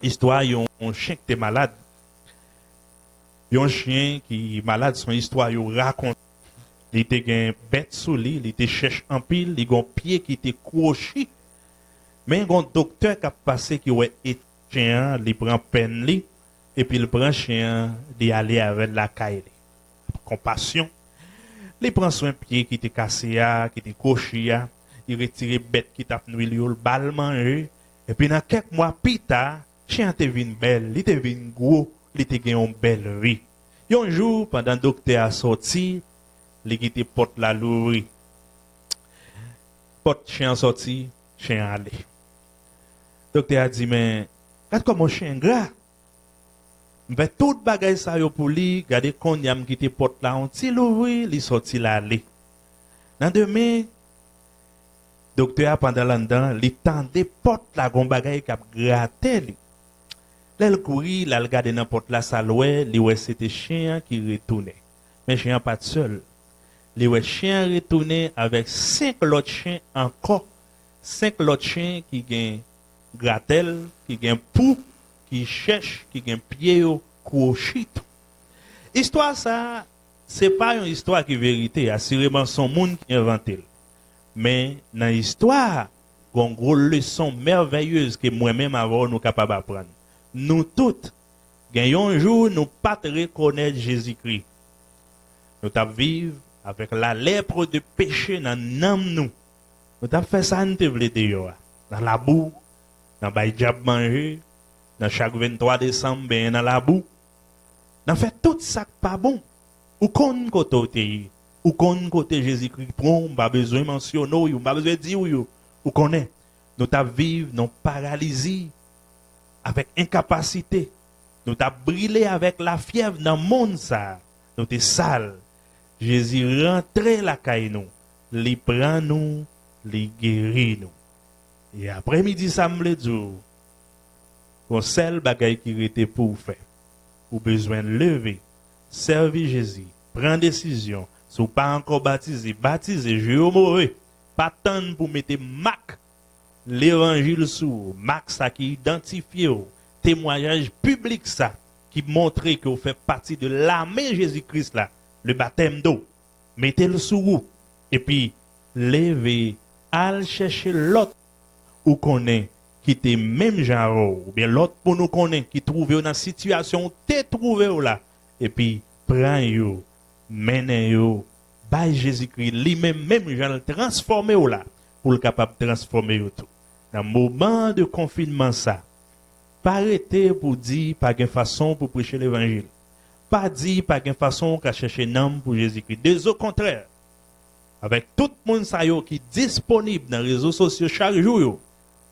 histoire un chien qui est malade. Un chien qui est malade son histoire yo raconte. Il était un bête sous lui, il était cherche en pile, il a un pied qui était croché. Mais un docteur qui a passé qui ouais chien, il prend peine li et puis il prend chien d'y aller avec la caille. Compassion. Il prend son pied qui était cassé qui était croché il retire bête qui tape nous le bal manger et puis dans quelques mois plus tard chien te vinn belle il te vinn gros il te gagne une belle vie un jour pendant docteur a sorti il quitte porte la louri porte chien sorti chien allé docteur a dit mais regarde comment chien gras M'fait tout bagay ça yo pour lui, gardez qu'on y a quitté porte là, on ti l'ouvri, li sorti là aller. Dans demain, docteur pendant l'an li tendait porte là gon bagay k'ap gratter li. L'elle courir, là le garder dans porte là ça loué, li ouais c'était chien qui retournait. Mais chien pas de seul. Li ouais chien retourné avec 5 autres chiens encore. 5 autres chiens qui gen gratel, qui gen pou, qui cherche, qui gen pied au crochet. Histoire ça, c'est pas une histoire qui est vérité, assurément son monde qui inventé. Mais dans l'histoire, il y a une grosse leçon merveilleuse que moi-même avant nous capable d'apprendre. Nous toutes, gagnons un jour, nous pas reconnaître Jésus-Christ. Nous t'avons vivre avec la lèpre de péché dans nous. Nous t'avons fait ça, nous t'avons dans la boue, dans le diable manger, dans chaque 23 décembre, ben dans la boue. Nous fait tout ça pas bon. Ou qu'on côté, ou qu'on côté Jésus-Christ prend, pas besoin de mentionner, ou pas besoin de dire, ou connaît. Nous t'avons vivre, nous paralysie, avec incapacité. Nous t'avons brûlé avec la fièvre dans le monde ça. Nous t'es sale. Jésus rentre la caille nous, li prend nous, li guérit nous. Et après-midi, ça me dit, qu'on seul bagay qui était pour faire. Ou besoin de lever, servir Jésus, prendre décision. Si vous pas encore baptisé, je au mauvais. Pas tant pour mettre marque l'évangile sous, marque ça qui identifie au témoignage public ça, qui montre que vous faites partie de l'armée Jésus-Christ là. Le baptême d'eau, mettez-le sous vous, et puis, levez, allez chercher l'autre, ou connaît, qui était même genre, ou bien l'autre pour nous connaît, qui trouve dans la situation, t'es trouvé là, et puis, prends-yo, menez-yo, by Jésus-Christ, lui-même, même genre, transformez là, pour le capable de transformer tout. Dans le moment de confinement, ça, pas arrêter pour dire, pas de façon pour prêcher l'évangile. Pas dit par une façon qu'à chercher un homme pour Jésus-Christ. Dès au contraire, avec tout le monde qui est disponible dans les réseaux sociaux chaque jour,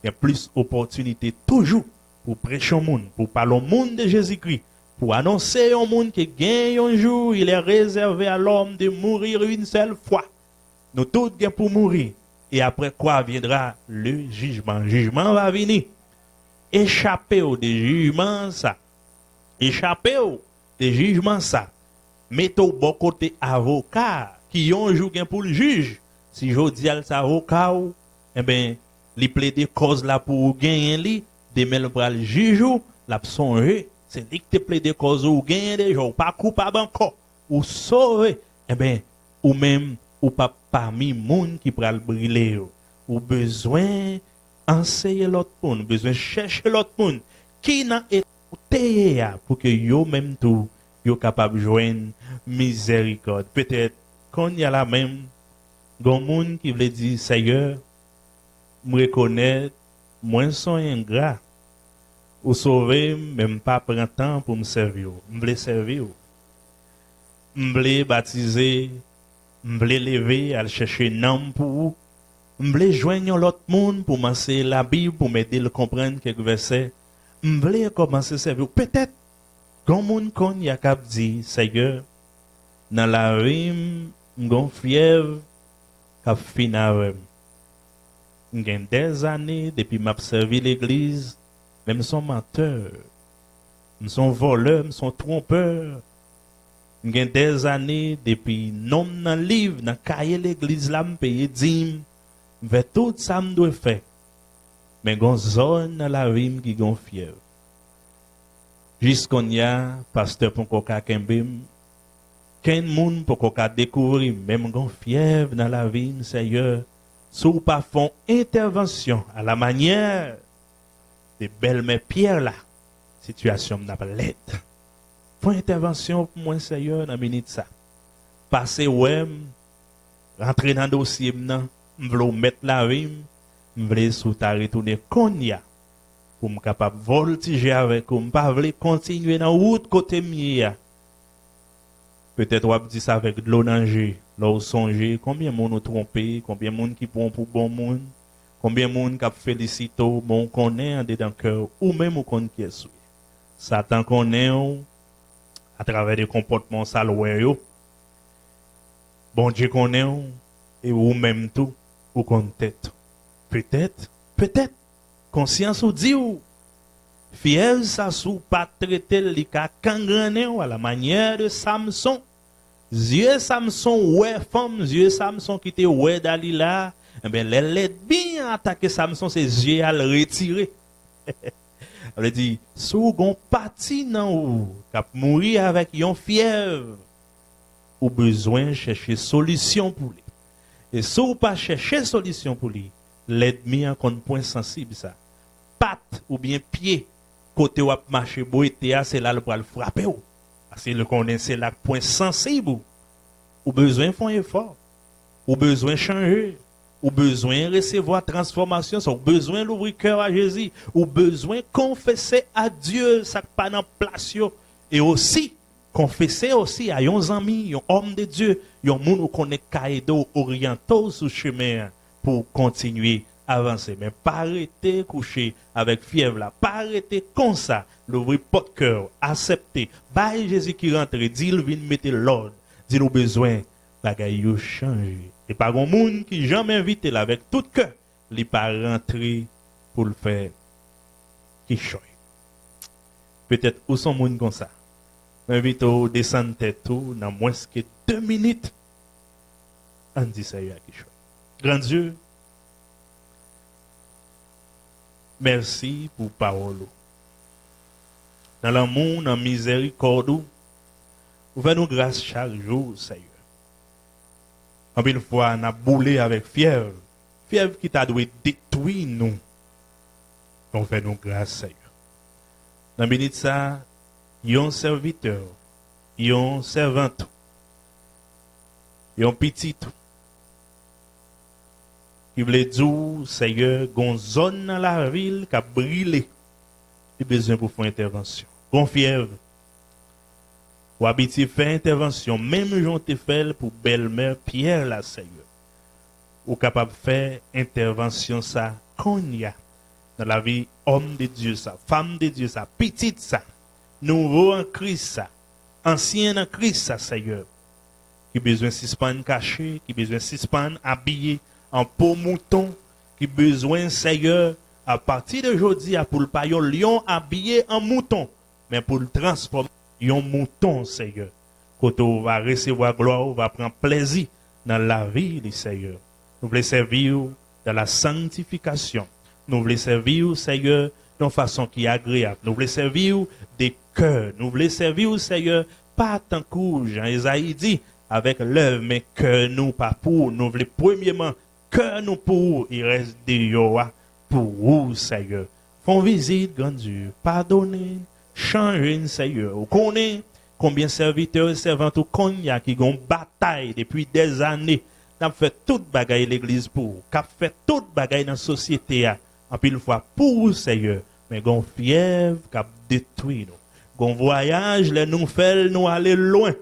il y a plus d'opportunités toujours pour prêcher au monde, pour parler au monde de Jésus-Christ, pour annoncer au monde que gagne un jour, il est réservé à l'homme de mourir une seule fois. Nous tous gagnons pour mourir. Et après quoi viendra le jugement. Le jugement va venir. Échappez au jugement ça. Échappez au des jugements ça. Mettez au bon côté avocat qui ont joué pour le juge. Si je dis à l'avocat, eh bien, li plaide cause là pour gagner li, demain le bras le juge la songer, c'est lui qui te plaide cause ou gagner déjà, ou pas coupable encore, ou sauver, eh bien, ou même ou pas parmi monde qui pral brûler ou besoin enseigner l'autre monde, besoin chercher l'autre monde qui n'a été pour que yo même tout yo capable joindre miséricorde. Peut-être qu'on y a la même gon monde qui veut dire Seigneur, me reconnaître moi son ingrat ou sauver même pas prendre temps pour me servir. Me voulais servir. Me voulais baptiser, me voulais lever à chercher nom pour me voulais joindre l'autre monde pour m'enseigner la Bible pour m'aider à comprendre quelques versets. Je voulais commencer à servir. Peut-être, quand mon con y a cap dit, Seigneur, dans la rime, m'gon fièvre, cap finave. J'ai des années, depuis m'a servi l'église, même son menteur, son voleur, son trompeur. J'ai des années, depuis non dans le livre, dans le cahier l'église, là, m'paye dîme, vers tout ça m'doit faire. Mais gon zone dans la rime qui gon fièvre. Jusqu'on y a, pasteur pour qu'on kembim, qu'un monde pour qu'on découvrir, même gon fièvre dans la rime, Seigneur, sous pas font intervention à la manière de belle-mère Pierre là, situation n'a pas l'aide. Font intervention pour moi, Seigneur, dans minute ça. Passer ouais, rentrer dans le dossier, m'vlo mettre la rime, m'vle sous ta retourner konya pour me capable voltiger avec ou m'pas vle continuer dans route côté mia. Peut-être on dit ça avec de l'eau danger, là songer combien monde nous trompé, combien monde qui prend pour bon monde, combien monde qui félicite bon connaît en dedans cœur ou même au compte qui est souillé. Satan connaît à travers des comportements salwaires. Bon Dieu connaît et ou même tout ou qu'on tête. Peut-être conscience ou dit ou fièvre ça sous pas traiter li ka kangrené à la manière de Samson. Yeux Samson ouais femme, yeux Samson qui était ouais Dalila, eh ben les bien attaquer Samson ses yeux à le retirer. Elle dit sous gon parti nan ou k'ap mourir avec yon fièvre ou besoin chercher solution pour lui. Et si ou pas chercher solution pour lui, l'ennemi a un point sensible ça. Patte ou bien pied côté ou ap marcher boité c'est là le pour le frapper ou. Parce que le connaît c'est là point sensible ou besoin font effort. Ou besoin changer. Ou besoin recevoir transformation, ou besoin l'ouvrir cœur à Jésus, ou besoin confesser à Dieu ça pas dans place yo. Et aussi confesser aussi à un ami, un homme de Dieu, un monde qui connaît caïdo orientaux sur chemin pour continuer à avancer. Mais pas arrêter coucher avec fièvre là, pas arrêter comme ça, l'ouvrir porte cœur, accepter. Bah Jésus qui rentre, dit il vient mettre l'ordre, dit nous besoin bagay yo changer. Et pas un monde qui jamais invité là avec tout cœur, il pas rentrer pour le faire qui choy. Peut-être où sont monde comme ça. M'invite au descendre tête tout dans moins que 2 minutes. On dit ça y a qui choy. Grand Dieu, merci pour parole. Dans l'amour, dans la miséricorde, vous faites nous grâce chaque jour, Seigneur. En une fois, on a boulé avec fièvre. Fièvre qui t'a dû détruire nous. On fait nous grâce, Seigneur. Dans la minute ça, yon serviteur, yon servante, yon petit, qui voulait dire, Seigneur, gon zone dans la ville qui a brûlé. Il a besoin pour faire intervention. Gon fièvre. Ou habiter faire intervention, même j'en te fait pour belle-mère Pierre la Seigneur. Ou capable de faire intervention ça, qu'on y a dans la vie homme de Dieu ça, femme de Dieu ça, petite ça, nouveau en Christ ça, ancien en Christ ça, Seigneur. Qui besoin de suspendre caché, qui besoin de suspendre habillé en peau mouton, qui besoin, Seigneur, à partir d'aujourd'hui, pour le pas un lion habillé en mouton, mais pour le transformer un mouton, Seigneur. Quand on va recevoir gloire, on va prendre plaisir dans la vie du Seigneur. Nous voulons servir dans la sanctification. Nous voulons servir, Seigneur, d'une façon qui est agréable. Nous voulons servir des cœurs. Nous voulons servir, Seigneur, pas tant que Jean Esaïe dit, avec l'œuvre, mais cœur nous pas pour. Nous voulons premièrement cœur nous pour. Il reste des yoa pour vous, Seigneur. Font visite, grand Dieu. Pardonnez. Changer, Seigneur. Vous connaissez combien de serviteurs et servantes ou cognac qui ont bataille depuis des années. Nous avons fait toute bagaille l'église pour. Nous avons fait toute bagaille dans la société. En pile fois pour Seigneur. Mais nous avons fièvre qui a détruit nous. Nous voyage, nous faisons nous aller loin.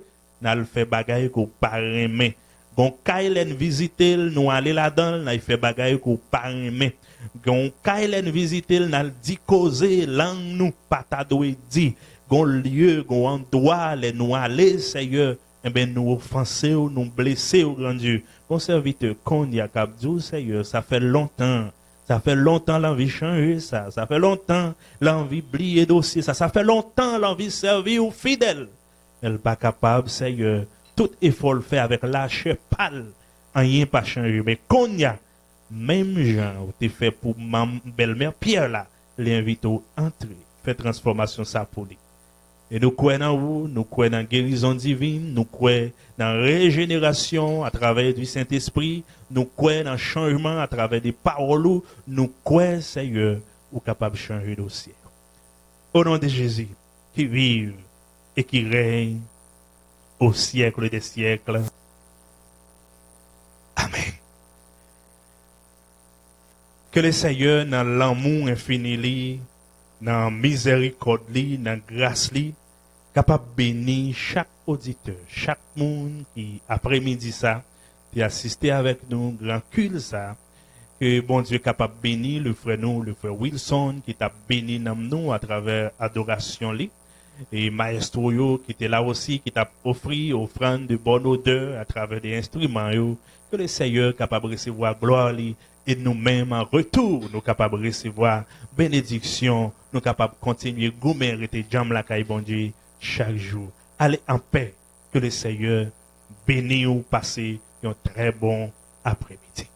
Nous avons fait bagaille qu'on pas aimer. Nous avons visiter, nous aller là-dedans, nous avons fait bagaille qu'on pas aimer. Gon kailen visiter nan di causer langue nous pas ta doit dit gon lieu gon endroit les nous aller Seigneur et ben nous offenser ou nous blesser au grand Dieu mon serviteur qu'on y a capdou Seigneur ça fait longtemps l'envie changer ça fait longtemps l'envie oublier dossier ça fait longtemps l'envie servir ou fidèle elle pas capable Seigneur tout effort le fait avec la chair pâle rien pas changer mais qu'on y a même Jean, ou t'es fait pour ma belle-mère Pierre là, l'invite à entrer, faire transformation ça pour lui. Et nous croyons en vous, nous croyons dans guérison divine, nous croyons dans régénération à travers du Saint-Esprit, nous croyons dans changement à travers des paroles, nous croyons, Seigneur, ou capable de changer le dossier. Au nom de Jésus, qui vive et qui règne au siècle des siècles. Amen. Que le Seigneur, dans l'amour infini, dans la miséricorde, dans la grâce, capable de bénir chaque auditeur, chaque monde qui, après-midi, ça, qui assisté avec nous, grand culte, ça, Que bon Dieu capable de bénir le frère nous, le frère Wilson, qui t'a béni nous à travers adoration li. Et maestro yo, qui était là aussi, qui t'a offert offrande de bonne odeur à travers des instruments yo. Que le Seigneur capable de recevoir gloire li, et nous-mêmes en retour, nous capables de recevoir bénédiction, nous capables de continuer gommer et jam la caille bon Dieu chaque jour. Allez en paix, que le Seigneur bénisse ou passe un très bon après-midi.